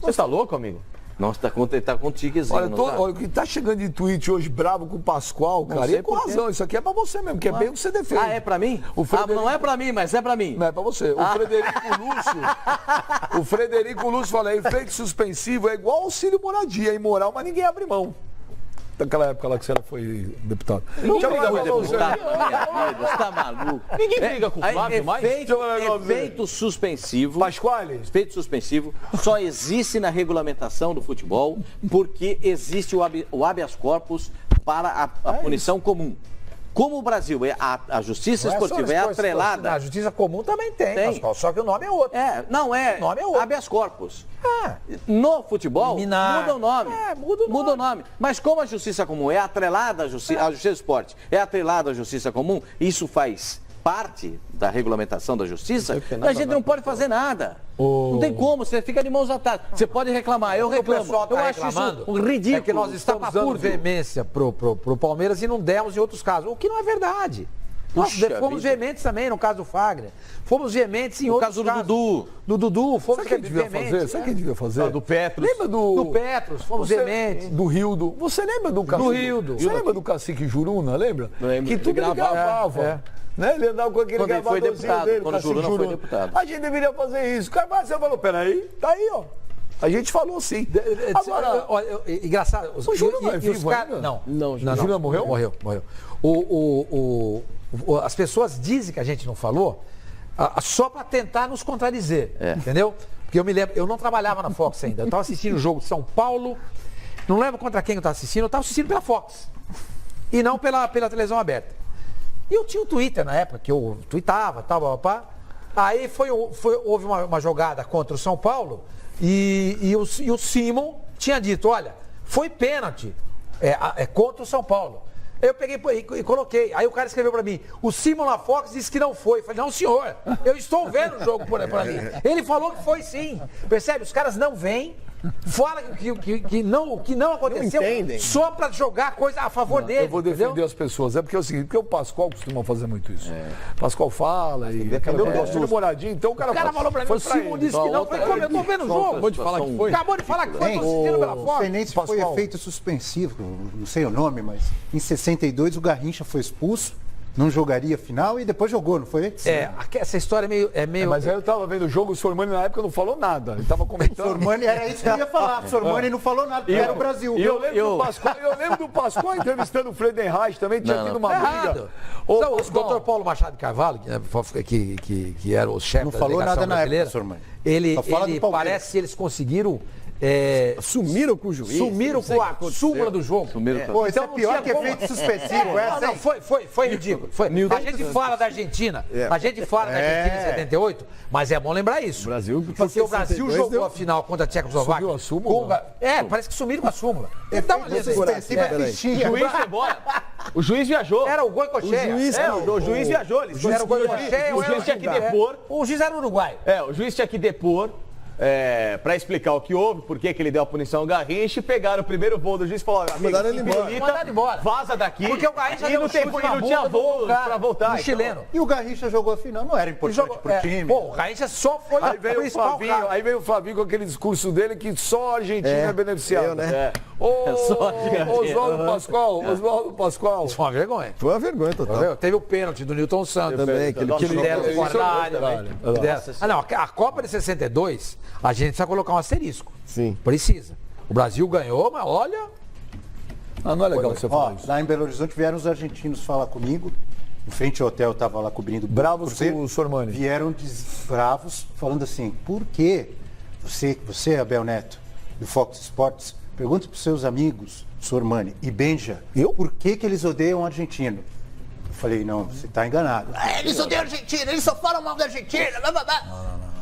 Você tá louco, amigo? Nossa, tá com tiquezinho. Olha, olha, o que tá chegando de tweet hoje bravo com o Pascoal, cara, e com razão, isso aqui é pra você mesmo, que é bem o que você defende. Ah, é pra mim? Não é pra mim, mas é pra mim. Não, é pra você. O Frederico Lúcio fala, efeito suspensivo é igual auxílio moradia, é imoral, mas ninguém abre mão. Daquela época lá que você foi deputado. Ninguém briga com o deputado na minha vida, você tá maluco? Ninguém briga com o Flávio mais? Efeito suspensivo. Pasquale? Efeito suspensivo só existe na regulamentação do futebol porque existe o habeas corpus para a punição comum. Como o Brasil, a justiça esportiva é atrelada... A justiça comum também tem, Pascoal, só que o nome é outro. O nome é outro. Habeas corpus. No futebol, muda o nome. Muda o nome. Mas como a justiça comum é atrelada à justiça do esporte, é atrelada à justiça comum, isso faz parte da regulamentação da justiça, a gente não pode fazer nada. Não tem como, você fica de mãos atadas. Você pode reclamar, eu reclamo. Eu acho isso um ridículo. É que nós estamos dando veemência pro Palmeiras e não demos em outros casos, o que não é verdade. Nós fomos veementes também no caso do Fagner. Fomos veementes em outros casos. No caso do Dudu. Do Dudu, fomos veementes. Sabe quem devia fazer? Do Petros. Lembra do Petros, fomos veementes. Do Rildo. Você lembra do Cacique? Do Rildo. Você lembra do Cacique Juruna, lembra? Lembro. Que tudo ele gravava. Né? Ele andava com aquele gravadorzinho dele, quando o Juruna foi deputado. A gente deveria fazer isso. Carvalho, você falou, peraí, tá aí, ó. A gente falou sim. Agora, engraçado. O Júnior não é vivo ainda? Não. O Júnior morreu? Morreu. As pessoas dizem que a gente não falou só para tentar nos contradizer, entendeu? Porque eu me lembro, eu não trabalhava na Fox ainda. Eu estava assistindo o jogo de São Paulo, não lembro contra quem eu estava assistindo, eu estava assistindo pela Fox. E não pela televisão aberta. E eu tinha um Twitter na época, que eu tweetava, tal, Aí houve uma jogada contra o São Paulo e o Simon tinha dito, olha, foi pênalti contra o São Paulo. Eu peguei e coloquei. Aí o cara escreveu pra mim, o Simon na Fox disse que não foi. Eu falei, não senhor, eu estou vendo o jogo por ali. Ele falou que foi sim. Percebe? Os caras não vêm. Fala que não aconteceu só para jogar coisa a favor dele. Eu vou defender as pessoas. É porque é o seguinte, porque o Pascoal costuma fazer muito isso. Pascoal fala e eu gosto de moradinha, então o cara falou pra mim, o Simon disse que não. Eu falei, como eu tô vendo o jogo? Acabou de falar que foi. Acabou de falar que foi, tô assistindo pela Fox. O Fenense foi efeito suspensivo, não sei o nome, mas em 62 o Garrincha foi expulso. Não jogaria final e depois jogou, não foi? Essa história é meio... Mas aí eu tava vendo o jogo, o Sormani na época não falou nada. Ele tava comentando. O Sormani era isso que eu ia falar. O Sormani não falou nada, porque era o Brasil. Eu lembro do Pascoal entrevistando o Friedenreich também, tinha tido uma briga. O doutor Paulo Machado de Carvalho, que era o chefe da delegação brasileira, época, Sormani. Ele parece que eles conseguiram... Sumiram com o juiz. Sumiram com a súmula do jogo. Pô, isso é pior que efeito suspensivo. Foi ridículo. A gente fala da Argentina. A gente fala da Argentina em 78, mas é bom lembrar isso. Porque o Brasil jogou a final contra a Tchecoslováquia. Sumiu a súmula? Parece que sumiram com a súmula. Então, suspensivo é fichinha. O juiz foi embora. O juiz viajou. Era o Goicoechea. O juiz viajou. Era o Goicoechea. O juiz tinha que depor. O juiz era uruguaio. O juiz tinha que depor. Para explicar o que houve, por que ele deu a punição ao Garrincha, pegaram o primeiro voo do juiz e falaram, mandaram ele embora. Vaza daqui. Porque o Garrincha não tinha voo para voltar. O chileno. E o Garrincha jogou a final, não era importante pro time. O Garrincha só foi Aí veio o Flavinho com aquele discurso dele que só a Argentina é beneficiada. Né? Oswaldo Pascoal. Isso foi uma vergonha. Foi uma vergonha total. Teve o pênalti do Newton Santos. Também, que ele deram fora da área. A Copa de 62, a gente precisa colocar um asterisco. Sim. Precisa. O Brasil ganhou, mas olha... não é legal você falar isso. Lá em Belo Horizonte vieram os argentinos falar comigo. Em frente ao hotel, eu estava lá cobrindo... Bravos com o Sormani. Vieram bravos, falando assim, por que você, Abel Neto, do Fox Sports, pergunta para os seus amigos, Sormani e Benja, por que eles odeiam o argentino? Eu falei, não, você está enganado. Eles odeiam a Argentina, eles só falam mal da Argentina.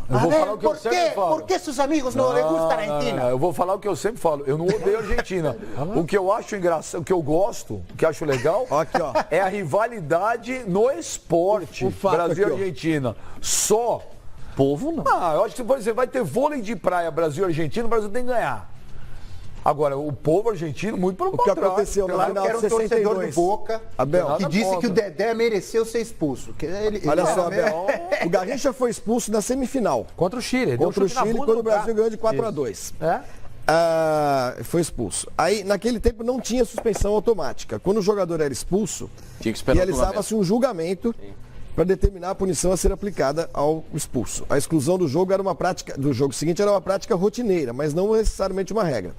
Eu vou falar o que eu sempre falo. Por que seus amigos não les gusta a Argentina? Eu vou falar o que eu sempre falo. Eu não odeio a Argentina. O que eu acho engraçado, o que eu gosto, o que eu acho legal, é a rivalidade no esporte. Brasil e Argentina. Só. Povo não. Eu acho que, por exemplo, vai ter vôlei de praia Brasil e Argentina, o Brasil tem que ganhar. Agora, o povo argentino, muito pelo contrário. O que aconteceu no final era um torcedor do Boca, Abel, que disse que o Dedé mereceu ser expulso. Olha só, Abel, o Garrincha foi expulso na semifinal. Contra o Chile. Quando o Brasil ganhou de 4-2. Foi expulso. Aí, naquele tempo, não tinha suspensão automática. Quando o jogador era expulso, Tinha que esperar o realizava-se um julgamento para determinar a punição a ser aplicada ao expulso. A exclusão do jogo do jogo seguinte era uma prática rotineira, mas não necessariamente uma regra.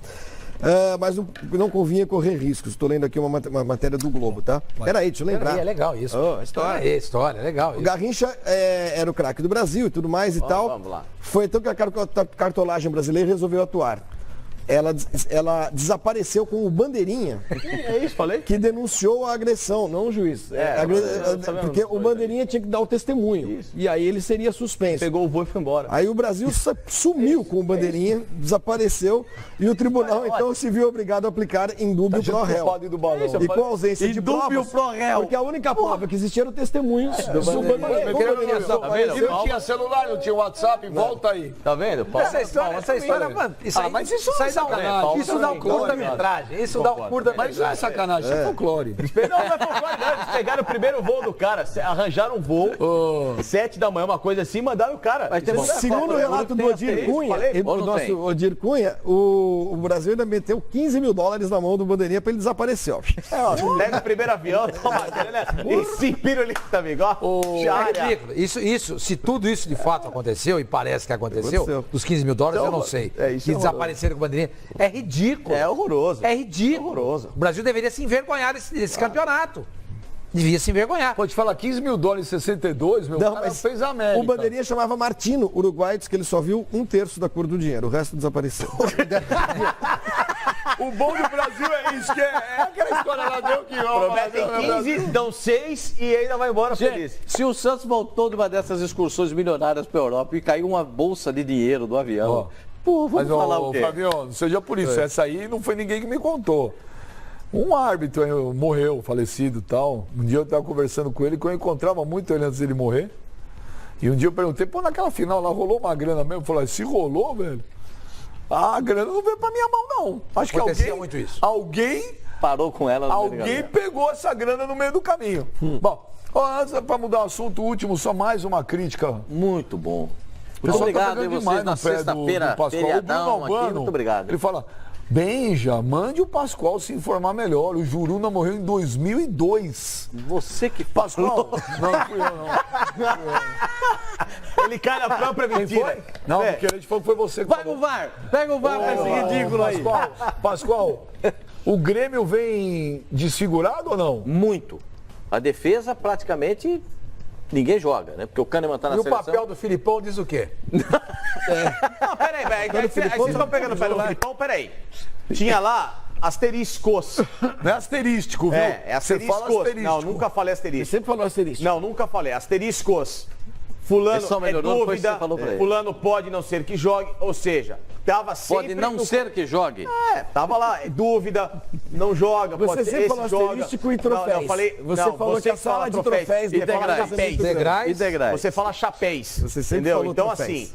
Mas não convinha correr riscos. Estou lendo aqui uma matéria do Globo, tá? Peraí, deixa eu lembrar. É legal isso. História, legal isso. O Garrincha era o craque do Brasil e tudo mais e tal. Vamos lá. Foi então que a cartolagem brasileira resolveu atuar. Ela desapareceu com o Bandeirinha, É isso, falei? que denunciou a agressão, não o juiz. Porque o Bandeirinha tinha que dar o testemunho. Isso. E aí ele seria suspenso. Pegou o voo e foi embora. Aí o Brasil sumiu com o Bandeirinha, desapareceu, e o tribunal então se viu obrigado a aplicar indúbio pro réu. Do balão. E com ausência de Indúbio provas, pro réu. porque a única prova que existia era o testemunho do Bandeirinha. Se não tinha celular, não tinha WhatsApp, volta aí. Tá vendo? Essa história, mano, mas isso não é sacanagem. Isso dá um curta-metragem. Isso dá um curta-metragem. Mas não é sacanagem, isso é folclore. Não é folclore, não. Eles pegaram o primeiro voo do cara, arranjaram um voo, 7 da manhã, uma coisa assim, mandaram o cara. Segundo o relato do Odir Cunha, o nosso Odir Cunha, o Brasil ainda meteu $15 mil na mão do Bandeirinha para ele desaparecer. Ó. Pega o primeiro avião, toma e se pirulita, amigo. É ridículo. Isso, se tudo isso de fato aconteceu, e parece que aconteceu, dos $15 mil eu não sei, isso que é desapareceram com o Bandeirinha, é ridículo. É horroroso. É ridículo. Horroroso. O Brasil deveria se envergonhar desse campeonato. Devia se envergonhar. Pode falar $15 mil em 62, meu cara fez a América. O Bandeirinha chamava Martino, uruguai, disse que ele só viu 1/3 da cor do dinheiro, o resto desapareceu. O bom do Brasil é isso, que é aquela história lá, deu que Prometem 15, dão 6 e ainda vai embora feliz. Se o Santos voltou de uma dessas excursões milionárias para a Europa e caiu uma bolsa de dinheiro do avião, pô, vamos falar o quê? Fabio, não seja por isso, essa aí não foi ninguém que me contou. Um árbitro morreu, falecido e tal. Um dia eu estava conversando com ele, que eu encontrava muito ele antes dele morrer. E um dia eu perguntei, naquela final lá rolou uma grana mesmo? Eu falei, se rolou, velho, a grana não veio pra minha mão, não. Acho que alguém parou com ela. Alguém pegou essa grana no meio do caminho. Bom, antes para mudar o assunto último, só mais uma crítica. Muito bom. Muito obrigado a vocês na sexta-feira, feriadão aqui, muito obrigado. Ele fala, Benja, mande o Pascoal se informar melhor. O Juruna morreu em 2002. Você que Pascoal? Não, fui eu não. Ele cai na própria mentira. Não, porque ele falou que foi você que Vai no VAR, pega o VAR pra esse ridículo aí. Pascoal, o Grêmio vem desfigurado ou não? Muito. A defesa praticamente ninguém joga, né? Porque o Kahneman tá na seleção. E o papel do Filipão diz o quê? Não, peraí, velho. Aí vocês estão pegando o pé do Filipão, peraí. Tinha lá asteriscos. Não é asterístico, viu? É asteriscos. Você fala asterístico. Não, nunca falei asterisco. Você sempre falou asterístico. Não, nunca falei. Asteriscos. Fulano Só é melhorou depois que dúvida, você falou pra ele. fulano pode não ser que jogue, ou seja, tava sempre... Pode não ser que jogue. Tava lá, é dúvida, não joga, Você pode ser, sempre falou esse joga. asterístico e troféus. Não, eu falei, Você não, falou que a fala sala de troféus e depois degraus. Degraus. E degraus. Você fala chapéus, Você sempre entendeu? falou Então troféus. assim,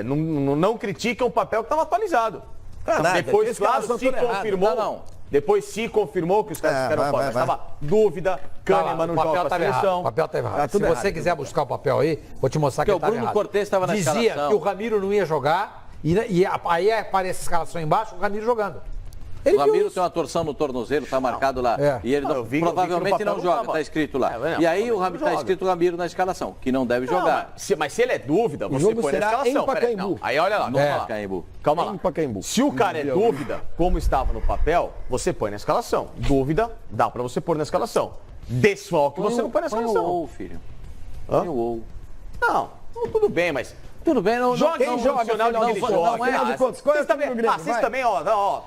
não criticam o papel que estava atualizado. nada, Depois, esse cara claro, só se tá errado. confirmou. Não. Depois se confirmou que os caras ficaram fora. Mas estava dúvida, Kahneman não joga pra seleção. O papel estava errado. Tá Se tudo você errado, quiser buscar o papel aí, vou te mostrar que Porque ele estava o Bruno errado. Cortez estava na Dizia escalação. que o Ramiro não ia jogar e aí aparece a escalação embaixo, o Ramiro jogando. Ele O viu Ramiro isso. tem uma torção no tornozelo, tá marcado lá. É. E ele eu vi que provavelmente no papel não não joga, tava. tá escrito lá. Não, E aí o Ramiro joga. tá escrito Ramiro na escalação, que não deve jogar. Mas se ele é dúvida, você jogo põe na será escalação. em Peraí, Pacaembu. não. Aí olha lá, Não calma é, lá. Caimbu. Calma lá. Em Pacaembu. Se o cara é dúvida, como estava no papel, você põe na escalação. Dúvida, dá pra você pôr na escalação. Desfalque, você não põe na Põe o escalação. ou, filho. Põe o ou. Não, tudo bem, mas... Tudo bem, não Joga não, em jogo, afinal de não, contas. não é. Afinal de contas, qual é o Vocês time do Grêmio? Vocês Vai. também, ó.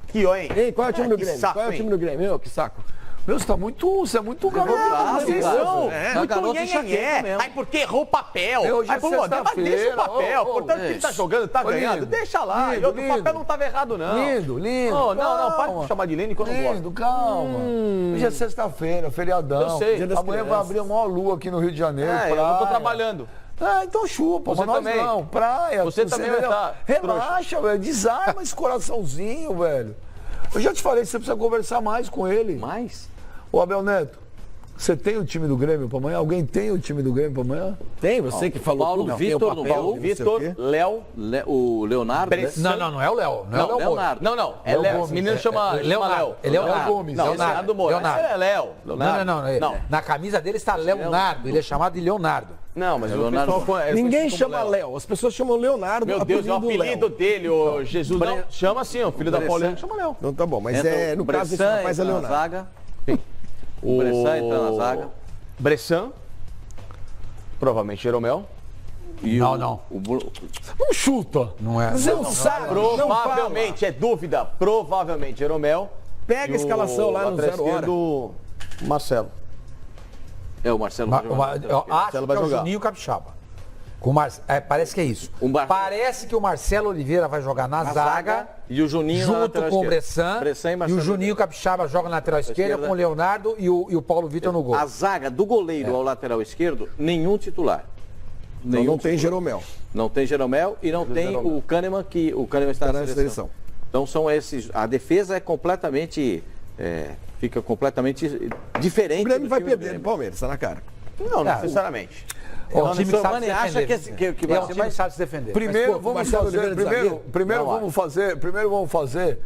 Aqui, ó, hein? Ei, qual é o time do Que Grêmio? saco, Qual é o hein? time do Grêmio? Meu, que saco. Meu, você é muito garoto. Vocês são muito garoto chateado nhenhenhé. mesmo. Aí porque errou o papel. Hoje é Aí, pô, mas deixa o sexta-feira. papel. Ô, Portanto, que ele tá jogando, tá Ô, ganhando. lindo. Deixa lá. E Lindo, outro papel lindo. não tava errado, não. Lindo. Não, para calma. de chamar de lindo que eu não gosto. Lindo, calma. Hoje é sexta-feira, feriadão. Eu sei. Dia das Amanhã vai abrir a maior lua aqui no Rio de Janeiro. Eu praia. não tô trabalhando. Então chupa, Você mas nós também. não. Praia. Você também vai estar, Relaxa, velho. Desarma esse coraçãozinho, velho. Eu já te falei, você precisa conversar mais com ele. Mais? Ô, Abel Neto, Você tem o time do Grêmio para amanhã? Alguém tem o time do Grêmio para amanhã? Tem, você que falou Paulo tudo, Vitor tem o no papel, gol, não sei Vitor, o quê. Léo. O Leonardo. né? Não é o Léo. Não é o Léo Leonardo. Não, é Léo Léo. Gomes, Esse menino é chama Leonardo. Léo. É Leonardo Gomes. Não, Leonardo. Leonardo Moura. Leonardo. Esse é Léo. Leonardo. Não. Na camisa dele está Leonardo. Ele é chamado de Leonardo. Não, mas Leonardo. o pessoal Ninguém conhece como chama Léo, as pessoas chamam Leonardo. Meu Deus, é o apelido dele, o Jesus. Não, chama assim, o filho da Paulina chama Léo. Não, tá bom, mas Entra no o caso desse Bressan, rapaz é entra na Leonardo. zaga. O Bressan entra na zaga. Bressan. Provavelmente Jeromel. E Não, o- não. Não chuta. Não é. Você não sabe, não fala. Provavelmente, é dúvida. Provavelmente Jeromel. Pega a escalação lá no lateral 0 hora. esquerdo, Marcelo. É o Marcelo. vai jogar. Eu acho Marcelo que vai é o jogar. Juninho Capixaba. Parece que é isso. Parece que o Marcelo Oliveira vai jogar na zaga. E o Juninho na Junto lateral com o esquerda. Bressan. Bressan e E Marcelo o Juninho Capixaba joga na lateral esquerda com o Leonardo e o Paulo Vitor no gol. A zaga do goleiro ao lateral esquerdo, nenhum titular. Não, não tem Jeromel. Não tem Jeromel e não tem o Kahneman, que o Kahneman está na seleção. Então são esses. A defesa é completamente. Fica completamente diferente. O Grêmio do vai time do perder no Grêmio. Palmeiras, tá na cara. Não, necessariamente. É um time que sabe Mano, se acha defender. que vai É um ser time mais. que sabe se defender. Primeiro, Mas, pô, vamos Marcelo fazer, Oliveira de zagueiro? primeiro vamos fazer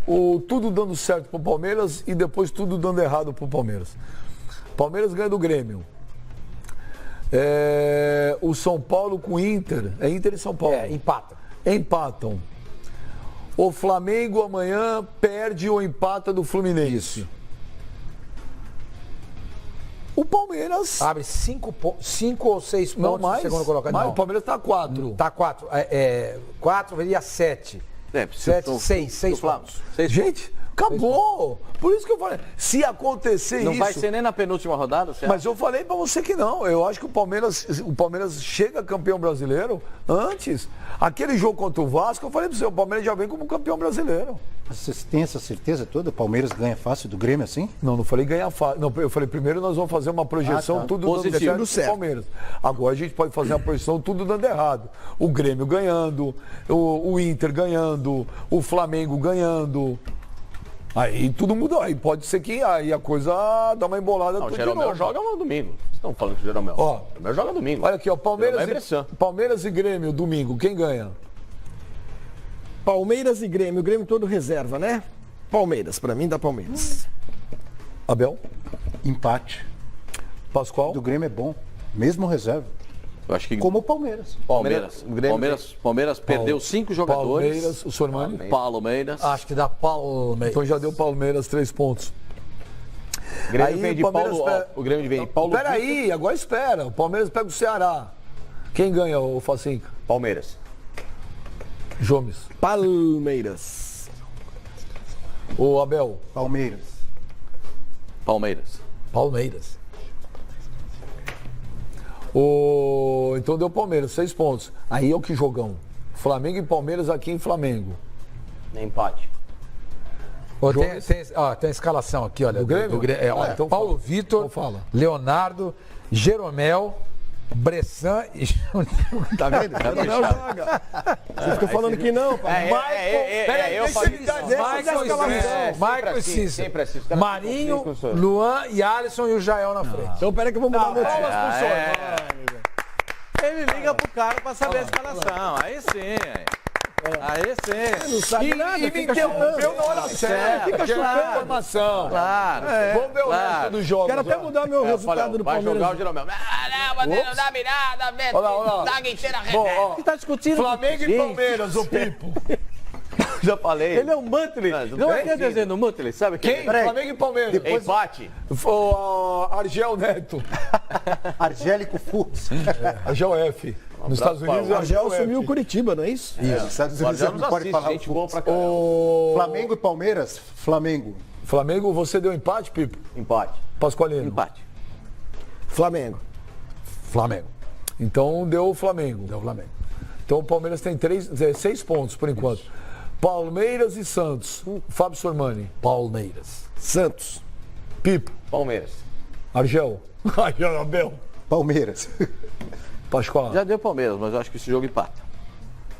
o tudo dando certo pro Palmeiras e depois tudo dando errado pro Palmeiras. Palmeiras ganha do Grêmio. O São Paulo com o Inter. É Inter e São Paulo. Empata. Empatam. O Flamengo amanhã perde ou empata do Fluminense. O Palmeiras. Abre 5 ou 6 pontos Não no mais. segundo colocado. Mas Não. o Palmeiras está 4. Tá 4. 4 veria 7. 6 pontos. Gente, acabou. Por isso que eu falei. Se acontecer Não isso. vai ser nem na penúltima rodada, você Mas eu falei pra você que não. Eu acho que o Palmeiras chega campeão brasileiro antes. Aquele jogo contra o Vasco, eu falei pra você, o Palmeiras já vem como campeão brasileiro. Vocês têm essa certeza toda? O Palmeiras ganha fácil do Grêmio assim? Não falei ganhar fácil. Não, eu falei, primeiro nós vamos fazer uma projeção, tá. tudo Positivo. dando certo pro Palmeiras. Agora a gente pode fazer uma projeção, tudo dando errado. O Grêmio ganhando, o Inter ganhando, o Flamengo ganhando. Aí tudo mudou. Aí pode ser que aí a coisa dá uma embolada Não, o tudo de Jeromel novo. joga no domingo. Vocês estão falando que o Jeromel. Ó, O Jeromel joga domingo. Olha aqui, ó, Jeromel é Bressan. Palmeiras e Grêmio, domingo, quem ganha? Palmeiras e Grêmio, o Grêmio todo reserva, né? Palmeiras, pra mim dá Palmeiras. Abel? Empate. Pascoal? Do Grêmio é bom. Mesmo reserva. Eu acho que Como o Palmeiras. Palmeiras perdeu 5 jogadores. Palmeiras, o Sormani? Palmeiras. Acho que dá Palmeiras. Então já deu Palmeiras 3 pontos. O Grêmio Aí vem de o Palmeiras Paulo. pega- O Grêmio vem de Paulo. Peraí, agora espera. O Palmeiras pega o Ceará. Quem ganha, o Facinca? Palmeiras. Jomes. Palmeiras. O Abel. Palmeiras. Palmeiras. Palmeiras. Então deu Palmeiras, 6 pontos. Aí é o que jogão. Flamengo e Palmeiras aqui em Flamengo. Empate. Tem a escalação aqui, olha. Do Grêmio? Olha, Então Paulo fala. Vitor, Então fala. Leonardo, Jeromel, Bressan e Juninho. Tá vendo? Jeromel joga. Você fica falando que não, pai. Eu falei Michael Cícero, sempre assim. Marinho, Luan e Alisson e o Jael na frente. Então peraí que eu vou mudar meu time. Ele liga pro cara pra saber a escalação. Aí sim. Aí sim. Não sabe nada, E me fica interrompeu chutando. na hora certa. Fica Quero chutando. informação. Claro. Vamos ver o resto dos jogos. Quero até mudar meu resultado do Vai jogar o Palmeiras. Jeromel. Não dá mirada, Beto. Olha lá. Zaga inteira Bom, ó, Você tá discutindo? Flamengo e Palmeiras, o Pipo. Já falei. Ele é um Muttley. Não é desenho do Muttley, sabe Quem? Flamengo e Palmeiras. Empate. O Argel Neto. Argélico Fux. Argel F. Nos Estados Unidos, O Argel F. assumiu o Curitiba, não é isso? Isso. Estados Unidos Já não nos pode assiste, falar gente o boa Fux. pra caramba. Flamengo e Palmeiras. Flamengo. Flamengo, você deu empate, Pipo? Empate. Pascoalino? Empate. Flamengo. Flamengo. Então deu o Flamengo. Deu o Flamengo. Então o Palmeiras tem 6 pontos por enquanto. Palmeiras e Santos. Fábio Sormani. Palmeiras. Santos. Pipo. Palmeiras. Argel. Argel Abel. Palmeiras. Pascoal. Já deu Palmeiras, mas eu acho que esse jogo empata.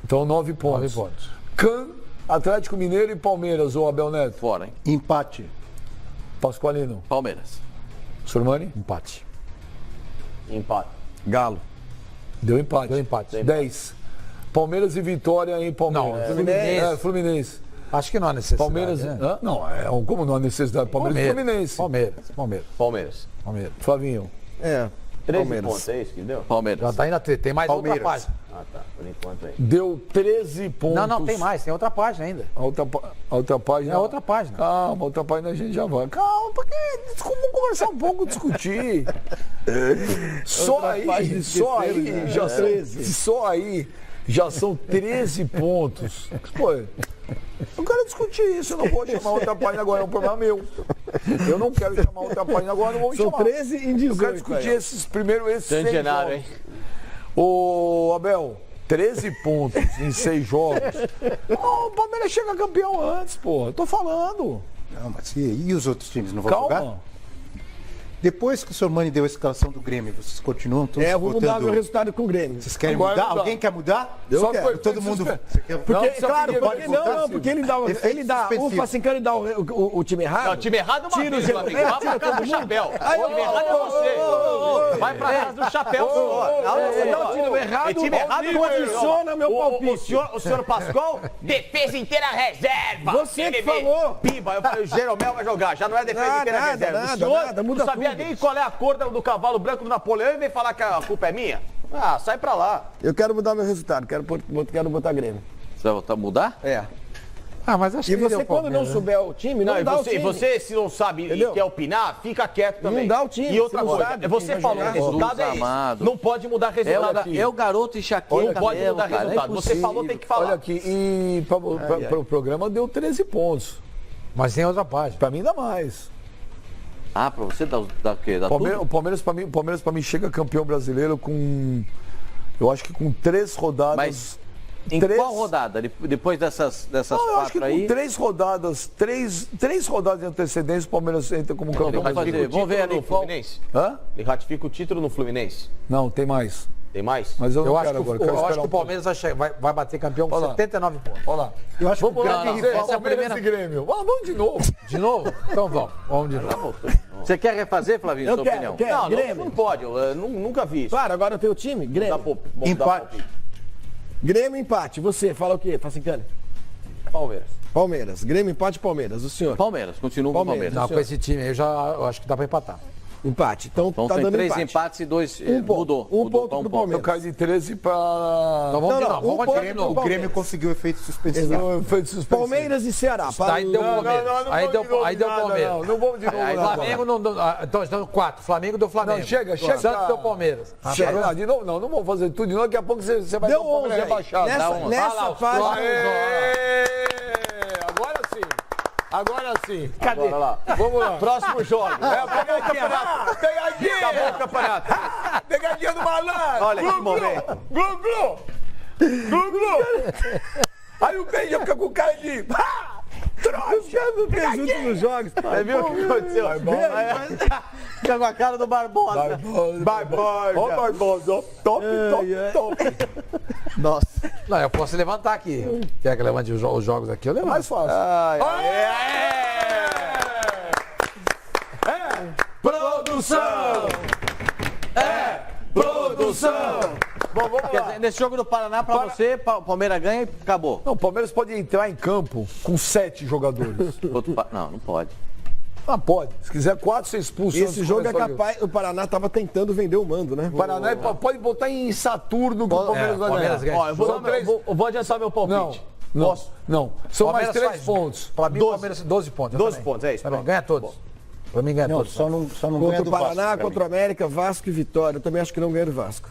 Então 9 pontos. 9 pontos. Can, Atlético Mineiro e Palmeiras, ou Abel Neto. Fora, hein? Empate. Pascoalino. Palmeiras. Sormani? Empate. Empate. Galo. Deu empate. Deu empate. 10. Palmeiras e Vitória em Palmeiras. Não, Fluminense. Fluminense. Acho que não há necessidade. Palmeiras. né? Hã? Não, como não há necessidade? Palmeiras e Fluminense. Palmeiras. Flavinho. 13 Palmeiras. pontos, é isso que deu? Palmeiras. Já tá indo a tem mais Palmeiras. outra página. Ah, tá. Por enquanto aí. Deu 13 pontos. Não, tem mais, tem outra página ainda. A outra página. É outra página. Calma, outra página a gente já vai. Calma, porque vamos conversar um pouco, discutir. Só aí já são 13 pontos. Pô, eu quero discutir isso, eu não vou chamar outra página agora, é um problema meu. Eu não quero chamar outra página agora, não vou me São chamar. 13 em 18. Eu quero discutir esses 6 Centenário, jogos. hein? Ô, Abel, 13 pontos em 6 jogos. O Palmeiras chega campeão antes, pô. Eu tô falando. Não, mas e os outros times não vão jogar? Calma. Depois que o Sormani deu a escalação do Grêmio, vocês continuam todos Eu vou mudar votando? meu resultado com o Grêmio. Vocês querem Agora mudar? mudar. Alguém quer mudar? Só quero. foi Todo mundo... Você quer- Porque, Não, claro, só porque, queria não, porque ele dá, Efeito o Facincano dá o time errado. Não, o time errado é uma Tira vez, o meu amigo. Vai pra casa do chapéu. O time errado é você. Vai pra casa do chapéu, senhor. Você dá o time errado, É time errado, condiciona meu palpite. O senhor Pascoal, defesa inteira reserva. Você que falou. Pimba, eu falei, o Jeromel vai jogar, já não é defesa inteira reserva. O senhor muda não sabia tudo. nem qual é a cor do cavalo branco do Napoleão e vem falar que a culpa é minha? Ah, sai pra lá. Eu quero mudar meu resultado, quero botar Grêmio. Você vai mudar? É. Ah, mas acho E que deu você, quando não Palmeiras, né? souber o time, não Não, e dá o você, time. você, se não sabe e Entendeu? quer opinar, fica quieto também. Não dá o time, E outra você não coisa, sabe você quem vai falou, o jogar. resultado é Jesus isso. amado. Não pode mudar resultado aqui. É o garoto enxaqueca Não pode mesmo, mudar cara. resultado. É Você falou, tem que falar. Olha aqui, e para o programa deu 13 pontos. Mas tem outra página. Pra mim dá mais. Ah, pra você dá o quê? Dá O tudo? Palmeiras pra mim chega campeão brasileiro com, eu acho que com 3 rodadas. Mas em três- qual rodada? Depois dessas Não, eu acho que 4 aí? com 3 rodadas, três rodadas de antecedência, o Palmeiras entra como campeão vamos fazer. brasileiro. Vamos ver ali no qual- Fluminense. Hã? Ele ratifica o título no Fluminense. Não, tem mais. Tem mais? Mas eu não Eu acho quero que, agora. eu quero acho esperar que o um pouco. Palmeiras vai bater campeão com Olha lá. 79 pontos. Olha lá. Eu acho que o Vamos lá, grande essa rival... é a primeira... Grêmio. Vamos de novo. De novo? Então vamos de novo. Você quer refazer, Flavinho, Eu sua quero, opinião? quero. Não, Grêmio. não pode. Eu nunca vi isso. Claro, agora eu tenho o time, Grêmio. Empate. Grêmio, empate. Você, fala o quê, Facincano? Palmeiras. Palmeiras. Grêmio, empate, Palmeiras. O senhor? Palmeiras, continua com o Palmeiras. Palmeiras. Não, com esse time aí eu acho que dá pra empatar. Empate. Então Então tá tem dando 3 empate. empates e 2 ponto. mudou. Um Mudou ponto pra pro Eu Palmeiras. caio de 13 para... Então vamos de Não, novo. um Vamos ponto de O novo. Grêmio conseguiu efeito suspensivo. Não, foi de suspensão. Palmeiras e Ceará. Aí deu Palmeiras. Aí deu Palmeiras. Não vamos de novo. Aí Flamengo não. Então estão 4. Flamengo deu Flamengo. Não, chega. Santos deu Palmeiras. Chega. De novo, não vamos fazer tudo de novo. Daqui a pouco você vai Deu dar o Palmeiras 11 aí. rebaixado. Nessa- Dá 11. nessa Vai lá, os fase- próximos. Aê! Agora sim. Agora sim. Cadê? Bora lá. Vamos lá. Próximo jogo. Pega o campeonato. Pegadinha. Acabou o campeonato. Pegadinha do malandro. Olha que momento. Glu. Aí o Benja fica com cara de... Trouxa. Os últimos jogos. Você viu o que aconteceu? Fica com a cara do Barbosa. Barbosa. Ó, Barbosa. Top. Nossa. Não, eu posso levantar aqui. Quer que eu levante os jogos aqui? Eu levanto. Mais fácil. Produção! Produção! Bom, quer dizer, nesse jogo do Paraná, pra você, Palmeiras ganha e acabou. Não, o Palmeiras pode entrar em campo com 7 jogadores. Não pode. Ah, pode. Se quiser 4, você expulsa. Esse jogo é capaz. O Paraná tava tentando vender o mando, né? O Paraná pode botar em Saturno que o Palmeiras vai Palmeiras ganhar. ganha. Ó, eu vou adiantar meu palpite. Não. São mais Palmeiras 3 faz. pontos. Pra mim, o Palmeiras 12 pontos. Eu 12 também. pontos, é isso. Também, Pronto. ganha todos. Pra mim ganha Não, todos. só não ganha Contra do o Paraná, Vasco, pra contra o América, Vasco e Vitória. Eu também acho que não ganha do Vasco.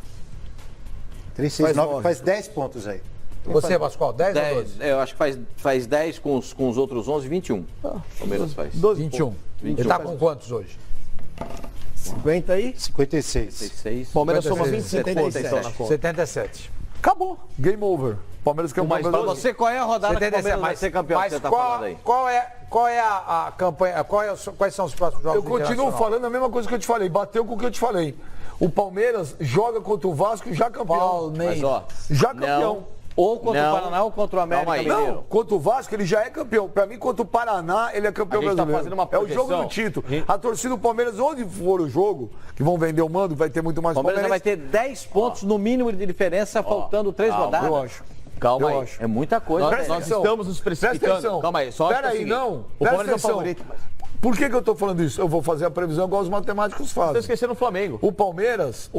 3, 6, 9, nove. faz 10 pontos aí. Você, Pascoal, 10 ou 10, 12? eu acho que faz 10 com os outros 11, 21. Palmeiras faz. 21. Ele tá com quantos hoje? 50 aí? 56. 6. Palmeiras soma 56. 25 pontos então na conta. 77. Acabou. Game over. Palmeiras campeão Mas pra brasileiro. você, qual é a rodada que o Palmeiras vai ser campeão que mas você tá qual, falando aí? qual é a campanha, quais são os próximos jogos Eu do continuo Internacional? falando a mesma coisa que eu te falei. Bateu com o que eu te falei. O Palmeiras joga contra o Vasco já campeão. Palmeiras. Mas ó, Já campeão. Ou contra o Paraná ou contra o América Mineiro. Não, contra o Vasco ele já é campeão. Pra mim, contra o Paraná, ele é campeão A gente tá brasileiro. fazendo uma É o jogo projeção. do título. A torcida do Palmeiras, onde for o jogo, que vão vender o mando, vai ter muito mais O Palmeiras vai ter 10 pontos no mínimo de diferença, faltando 3 rodadas. Eu acho. Calma Eu aí. acho. É muita coisa. Nós, Presta nós atenção. estamos nos Presta precipitando. atenção. Calma aí, só Pera acho que é aí, o seguinte, não. O Presta Palmeiras é o atenção. favorito. Por que eu tô falando isso? Eu vou fazer a previsão igual os matemáticos Vocês estão fazem. esquecendo o Flamengo. O Palmeiras,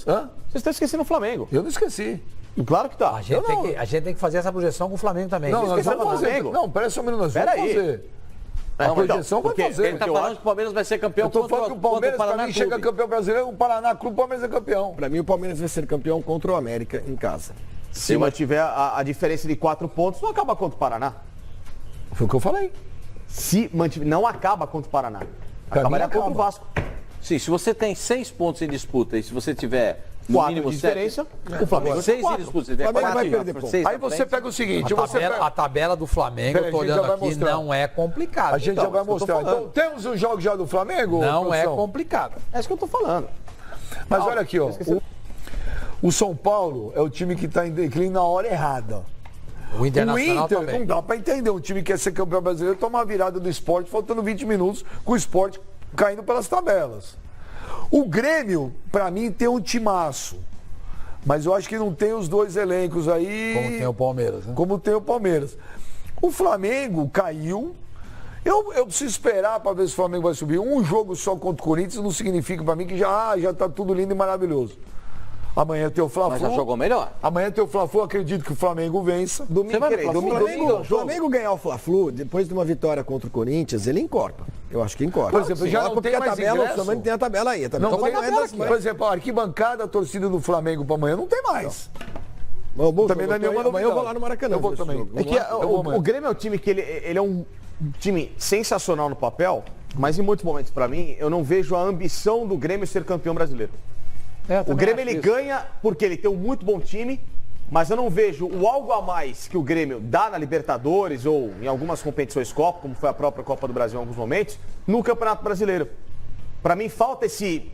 hã? Vocês estão esquecendo o Flamengo. Eu não esqueci. Claro que tá. A gente tem que fazer essa projeção com o Flamengo também. Não, nós esquecendo vamos o fazer. Flamengo. Não, parece só um minuto, nós Pera vamos aí. fazer. A Não, projeção então, vai porque fazer. Ele tá falando que o Palmeiras vai ser campeão Eu tô contra falando que o contra Palmeiras, pra Paraná mim, chega Clube. campeão brasileiro, o Paraná Clube, o Palmeiras é campeão. Para mim, o Palmeiras vai ser campeão contra o América em casa. Se mantiver a diferença de 4 pontos, não acaba contra o Paraná. Foi o que eu falei. Se mantiver, não acaba contra o Paraná. Pra Acabaria mim, contra o acaba. Vasco. Sim, se você tem 6 pontos em disputa e se você tiver no 4 mínimo de diferença, 7, o Flamengo tem 6 em 4. disputa, você tiver Flamengo 4 vai perder ponto. Aí você pega o seguinte, A tabela do Flamengo, Peraí, eu tô a gente olhando já vai aqui, mostrar. não é complicado. A gente já vai mostrar. Então, temos os jogos já do Flamengo? Não é produção? complicado. É isso que eu tô falando. Mas olha aqui, ó. O São Paulo é o time que está em declínio na hora errada. O Internacional o Inter, também. não dá para entender. Um time que quer ser campeão brasileiro toma uma virada do esporte, faltando 20 minutos, com o esporte caindo pelas tabelas. O Grêmio, para mim, tem um timaço. Mas eu acho que não tem os dois elencos aí. Como tem o Palmeiras, né? Como tem o Palmeiras. O Flamengo caiu. Eu preciso esperar para ver se o Flamengo vai subir. Um jogo só contra o Corinthians não significa para mim que já está tudo lindo e maravilhoso. Amanhã tem o Fla-Flu. Mas já jogou melhor. Amanhã tem o Fla-Flu, acredito que o Flamengo vença. Domingo, vai no querido, Fla-Flu? domingo, O Flamengo ganhar o Fla-Flu, depois de uma vitória contra o Corinthians, ele encorpa. Eu acho que encorpa. Por exemplo, já não porque tem a mais tabela, ingresso? o Flamengo tem a tabela aí. A tabela Não tá tem ganhando tabela as aqui. Por exemplo, a arquibancada, a torcida do Flamengo para amanhã não tem mais. Bom, bom Também jogo. não é nenhuma Amanhã eu vou novidade. lá no Maracanã. Eu vou ver esse também. jogo. É que o Grêmio é um time que ele é um time sensacional no papel, mas em muitos momentos, para mim, eu não vejo a ambição do Grêmio ser campeão brasileiro. O Grêmio ele ganha porque ele tem um muito bom time, mas eu não vejo o algo a mais que o Grêmio dá na Libertadores ou em algumas competições Copa, como foi a própria Copa do Brasil em alguns momentos, no Campeonato Brasileiro. Para mim falta esse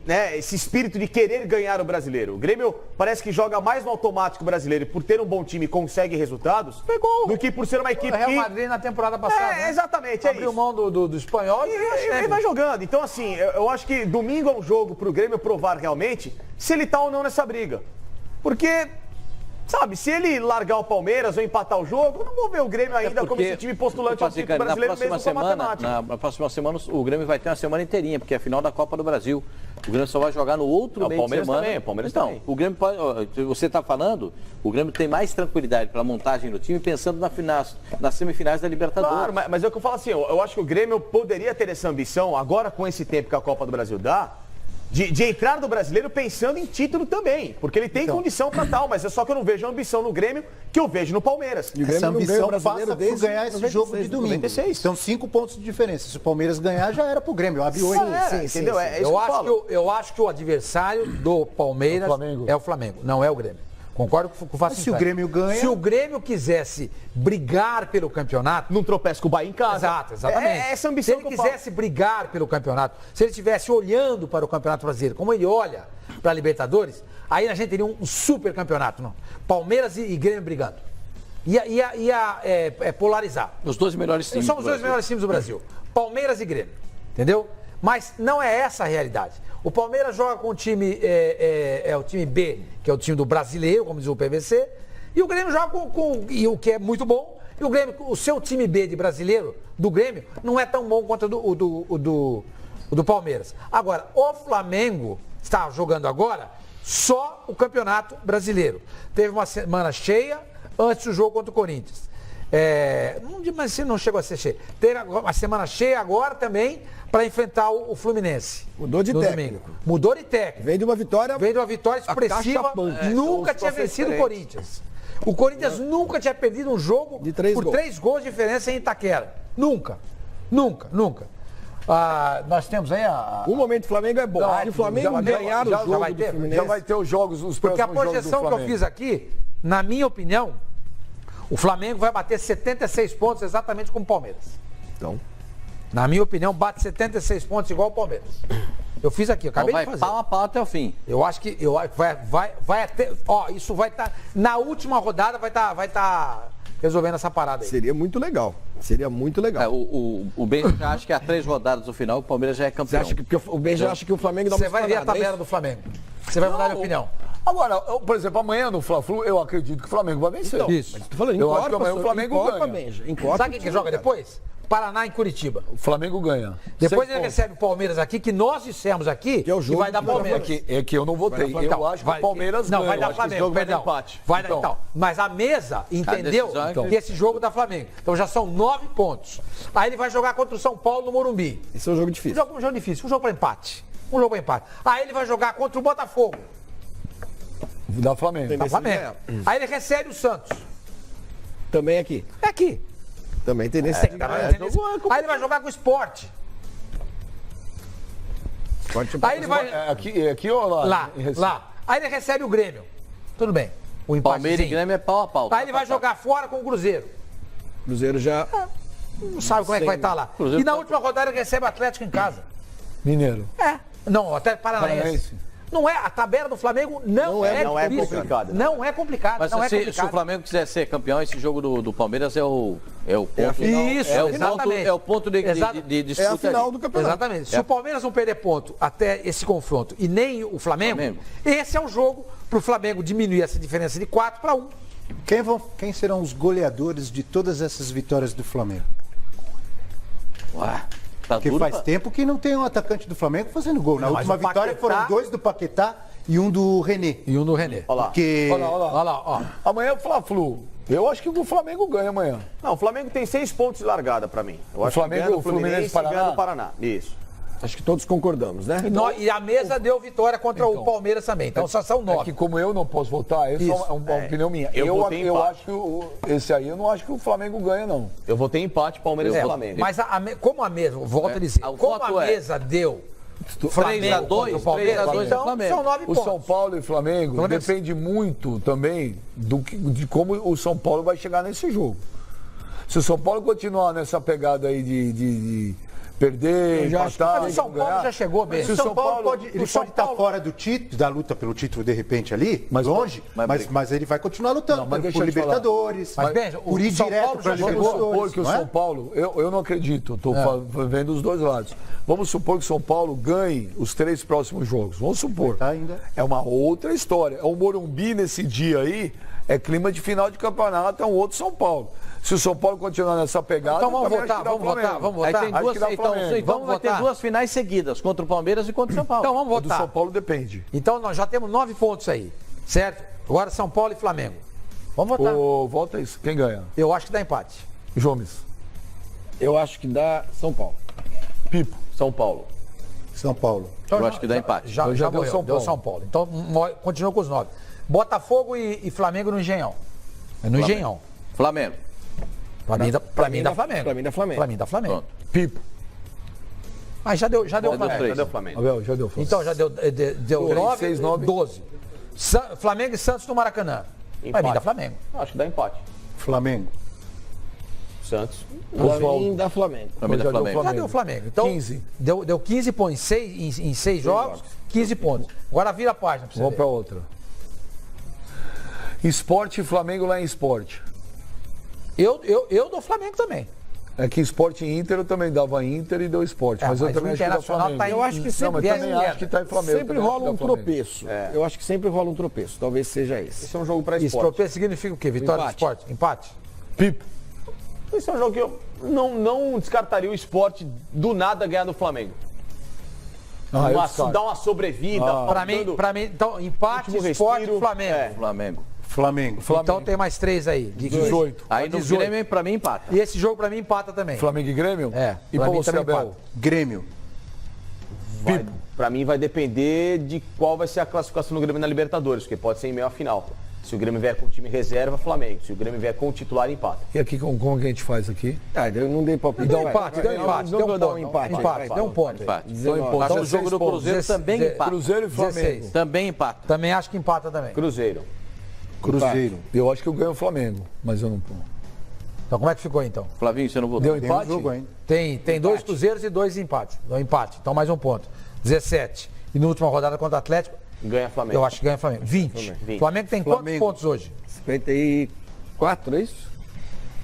espírito de querer ganhar o brasileiro. O Grêmio parece que joga mais no automático brasileiro e por ter um bom time consegue resultados do que por ser uma equipe O Real É, que... Madrid na temporada passada. né? Exatamente, é Abriu isso. mão do espanhol E vai jogando. Então, assim, eu acho que domingo é um jogo pro Grêmio provar realmente se ele tá ou não nessa briga. Porque, sabe, se ele largar o Palmeiras ou empatar o jogo, eu não vou ver o Grêmio ainda como esse time postulante ao título brasileiro mesmo com a matemática. Na próxima semana, o Grêmio vai ter uma semana inteirinha, porque é a final da Copa do Brasil. O Grêmio só vai jogar no outro O meio de Palmeiras semana. também, o Palmeiras então, também. o Grêmio pode, você está falando, o Grêmio tem mais tranquilidade para a montagem do time pensando nas semifinais da Libertadores. Claro, mas é o que eu falo assim, eu acho que o Grêmio poderia ter essa ambição, agora com esse tempo que a Copa do Brasil dá, de entrar no brasileiro pensando em título também. Porque ele tem condição para tal, mas é só que eu não vejo a ambição no Grêmio que eu vejo no Palmeiras. E o Grêmio Essa não ganha o ambição brasileiro passa por desde ganhar esse 96, jogo de domingo. 96. São 5 pontos de diferença. Se o Palmeiras ganhar, já era pro Grêmio. Abre 8. Entendeu? É isso que eu falo. Eu acho que o adversário do Palmeiras é o Flamengo, não é o Grêmio. Concordo com o Fácil. Se o Grêmio ganha... Se o Grêmio quisesse brigar pelo campeonato... Não tropeça com o Bahia em casa. Exatamente. É essa ambição se ele que eu falo. quisesse brigar pelo campeonato, se ele estivesse olhando para o Campeonato Brasileiro, como ele olha para a Libertadores, aí a gente teria um super campeonato, não? Palmeiras e Grêmio brigando. Ia polarizar. Os dois melhores times. São os dois melhores times do Brasil. Palmeiras e Grêmio. Entendeu? Mas não é essa a realidade. O Palmeiras joga com o time, o time B, que é o time do brasileiro, como diz o PVC, e o Grêmio joga com e o que é muito bom. E o Grêmio, o seu time B de brasileiro, do Grêmio, não é tão bom quanto o do Palmeiras. Agora, o Flamengo está jogando agora só o Campeonato Brasileiro. Teve uma semana cheia antes do jogo contra o Corinthians. Mas não chegou a ser cheia. Teve uma semana cheia agora também para enfrentar o Fluminense. Mudou de no técnico. domingo. Mudou de técnico. Vem de uma vitória. Expressiva. acachapante. Nunca tinha vencido o Corinthians. O Corinthians nunca tinha perdido um jogo De 3 por gols. 3 gols de diferença em Itaquera. Nunca. Nós temos aí O momento do Flamengo é bom. Não, Se o Flamengo ganhar o já jogo vai do ter. Fluminense... Já vai ter os jogos, os Porque a próximos jogos do projeção que eu Flamengo. fiz aqui, na minha opinião, o Flamengo vai bater 76 pontos exatamente como o Palmeiras. Então, Na minha opinião, bate 76 pontos igual o Palmeiras. Eu fiz aqui, eu Então acabei vai de fazer. pau a pau até o fim. Eu acho que vai até. Ó, isso vai estar. Na última rodada vai estar resolvendo essa parada aí. Seria muito legal. Seria muito legal. O Benja já acha que há 3 rodadas do final o Palmeiras já é Você campeão. acha que porque o Benja acha que o Flamengo dá uma Você vai ver a espanada, é tabela do Flamengo. Você vai mudar de opinião. Agora, por exemplo, amanhã no Fla-Flu, eu acredito que o Flamengo vai vencer. Então, Isso. mas tô falando, Eu encorpa, acho que amanhã o senhor, Flamengo encorpa, ganha. Benja, encorpa Sabe quem o que time, joga cara. depois? Paraná em Curitiba. O Flamengo ganha. Depois Sem ele recebe o Palmeiras aqui, que nós dissemos aqui Que é o jogo vai dar que vai dar Palmeiras. É que eu não votei. Vai dar Eu acho que o Palmeiras Não, ganha. vai Eu dar acho que esse Flamengo, jogo vai dar perdão. empate. Vai dar, Então. então. Mas a mesa entendeu decisão é que esse jogo dá Flamengo. Então já são 9 pontos. Aí ele vai jogar contra o São Paulo no Morumbi. Esse é um jogo Um difícil. jogo difícil, um jogo para empate. Um jogo para empate. Aí ele vai jogar contra o Botafogo. Da Flamengo. Dá Flamengo. Aí ele recebe o Santos. Também aqui. É aqui. Também tem nesse time. Aí ele vai jogar com o Sport. Aí ele vai. Aqui ou lá? Lá. Aí ele recebe o Grêmio. Tudo bem. O empate. Palmeiras e Grêmio é pau a pau. Aí ele vai jogar fora com o Cruzeiro. Cruzeiro já. Não sabe como é que vai estar lá. Cruzeiro E na tá- última rodada ele recebe o Atlético em casa. Mineiro. Não, o Atlético Paranaense. Paranaense. Não é, a tabela do Flamengo não é difícil. complicada. Não é complicado. Mas não é se o complicado. Flamengo quiser ser campeão, esse jogo do Palmeiras é o ponto. Isso, é o exatamente. ponto, é o ponto de É a disputa final ali. do campeonato. Exatamente. Se o Palmeiras não perder ponto até esse confronto e nem o Flamengo, esse é o jogo para o Flamengo diminuir essa diferença de 4 para 1. Quem serão os goleadores de todas essas vitórias do Flamengo? Ué, tá Porque duro faz pra- tempo que não tem um atacante do Flamengo fazendo gol. Na Não, mas última o vitória Paquetá- foram 2 do Paquetá e um do René. E um do René. Olha lá. Porque Olha lá, ó. Amanhã é o Fla-Flu. Eu acho que o Flamengo ganha amanhã. Não, o Flamengo tem 6 pontos de largada pra mim. Eu acho Flamengo, que ganha do o Fluminense, Fluminense e Paraná? ganha do Paraná. Isso. Acho que todos concordamos, né? E a mesa deu vitória contra o Então. Palmeiras também. Então só são É 9. que como eu não posso votar, essa é uma opinião minha. Eu votei eu empate. acho que esse aí eu não acho que o Flamengo ganha, não. Eu vou ter empate Palmeiras e Flamengo. Mas como a mesa, volto a dizer, o como voto a é mesa deu 3-2, contra o Palmeiras, 3-2 então Flamengo. são 9 O pontos. São Paulo e Flamengo Flamengo. depende muito também de como o São Paulo vai chegar nesse jogo. Se o São Paulo continuar nessa pegada aí de perder, empatar, Mas o São Paulo já chegou bem. Se o São Paulo pode estar fora do título, da luta pelo título de repente ali, Mas- longe, mas ele vai continuar lutando Não, mas deixa por eu te falar. Libertadores, Mas, Benja, por ir o São direto Paulo para já chegou- Vamos supor Libertadores. que o não é? São Paulo, eu não acredito, estou vendo os dois lados. Vamos supor que o São Paulo ganhe os 3 próximos jogos. Vamos supor. Tá ainda. É uma outra história. O Morumbi nesse dia aí é clima de final de campeonato, é um outro São Paulo. Se o São Paulo continuar nessa pegada, Então vamos também votar, acho que dá vamos votar, Flamengo. vamos Aí votar. tem Acho duas, que dá então Flamengo. Vamos vai ter votar. 2 finais seguidas, contra o Palmeiras e contra o São Paulo. Então vamos O do São votar. Paulo depende. Então nós já temos 9 pontos aí, certo? Agora São Paulo e Flamengo. Vamos votar. Volta isso. Quem ganha? Eu acho que dá empate. Jomes. Eu acho que dá São Paulo. Pipo. São Paulo. São Paulo. Então, Eu acho que dá empate. Já Então já deu morreu, São deu Paulo. São Paulo. Então continua com os 9. Botafogo e Flamengo no Engenhão. É no Engenhão. Flamengo. Pra mim dá Flamengo. Pra mim dá Flamengo. Pra mim dá Flamengo. Pronto. Pipo. Mas já deu deu Flamengo. três. Cadê o Flamengo? Abel, já deu. Então já deu 9, 6, 9. 12. Flamengo e Santos no Maracanã. Pra Empate. mim dá Flamengo. Acho que dá empate. Flamengo. Santos. Pra mim dá Flamengo. Flamengo Já da deu Flamengo. Já deu Flamengo. Então, 15. Deu 15 pontos em 6 jogos, 15 pontos. Agora vira a página pra você Vamos ver. para outra. Esporte e Flamengo lá em esporte. Eu dou Flamengo também. É que esporte e Inter eu também dava Inter e deu esporte. É, mas eu mas também o acho que dá Internacional Flamengo. tá em- Eu acho que Não, sempre mas também acho que tá em Flamengo. Sempre também acho rola que um dá Flamengo. tropeço. Eu acho que sempre rola um tropeço. Talvez seja esse. Esse é um jogo pra Isso, esporte. tropeço significa o quê? Vitória Empate. do esporte? Empate? Pipo. Esse é um jogo que eu não descartaria o esporte do nada ganhar do Flamengo. Eu descarto. Dá uma sobrevida. Pra mim, então, empate, Último esporte respiro. e Flamengo. É. Flamengo. Flamengo. Então tem mais 3 aí. De 18. Aí no 18. Grêmio, pra mim, empata. E esse jogo pra mim empata também. Flamengo e Grêmio? É, E pra pra mim você, também Abel? empata. Grêmio. Pipo. Pra mim vai depender de qual vai ser a classificação do Grêmio na Libertadores, porque pode ser em meio à final. Se o Grêmio vier com o time reserva, Flamengo. Se o Grêmio vier com o titular, empata. E aqui como que a gente faz aqui? Eu não dei palpite. Deu Vai, empate, vai, deu vai, empate, não, deu um vou dar ponto. empate. Deu um ponto. Empate. Então, Acho empate. que o jogo do Cruzeiro também empata. Cruzeiro e Flamengo. 16. Também empata. Também acho que empata também. Cruzeiro. Cruzeiro. Eu acho que eu ganho o Flamengo, mas eu não. Então como é que ficou então? Flavinho, você não votou? Deu Tem um empate? jogo ainda. Tem 2 cruzeiros e 2 empates. Um empate. Então mais um ponto. 17. E na última rodada contra o Atlético, Ganha Flamengo. eu acho que ganha o Flamengo. 20. 20. Flamengo tem quantos Flamengo. pontos hoje? 54, é isso?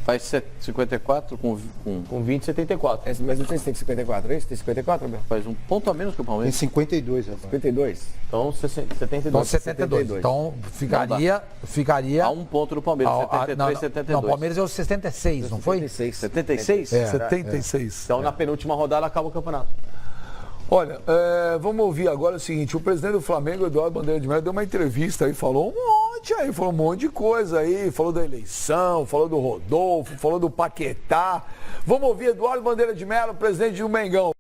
Faz 54 com Com 20, 74. Mas não sei se tem 54, é isso? Tem 54, Abel? faz um ponto a menos que o Tem Palmeiras. 52, rapaz. 52. Então, 72. Então 72. Então ficaria A um ponto do Palmeiras, 73, 72. Não, Palmeiras é o 76, não foi? 76. 76? É. 76. Então, na penúltima rodada, acaba o campeonato. Olha, vamos ouvir agora o seguinte, o presidente do Flamengo, Eduardo Bandeira de Mello, deu uma entrevista aí, falou um monte de coisa aí, falou da eleição, falou do Rodolfo, falou do Paquetá. Vamos ouvir Eduardo Bandeira de Mello, presidente do Mengão.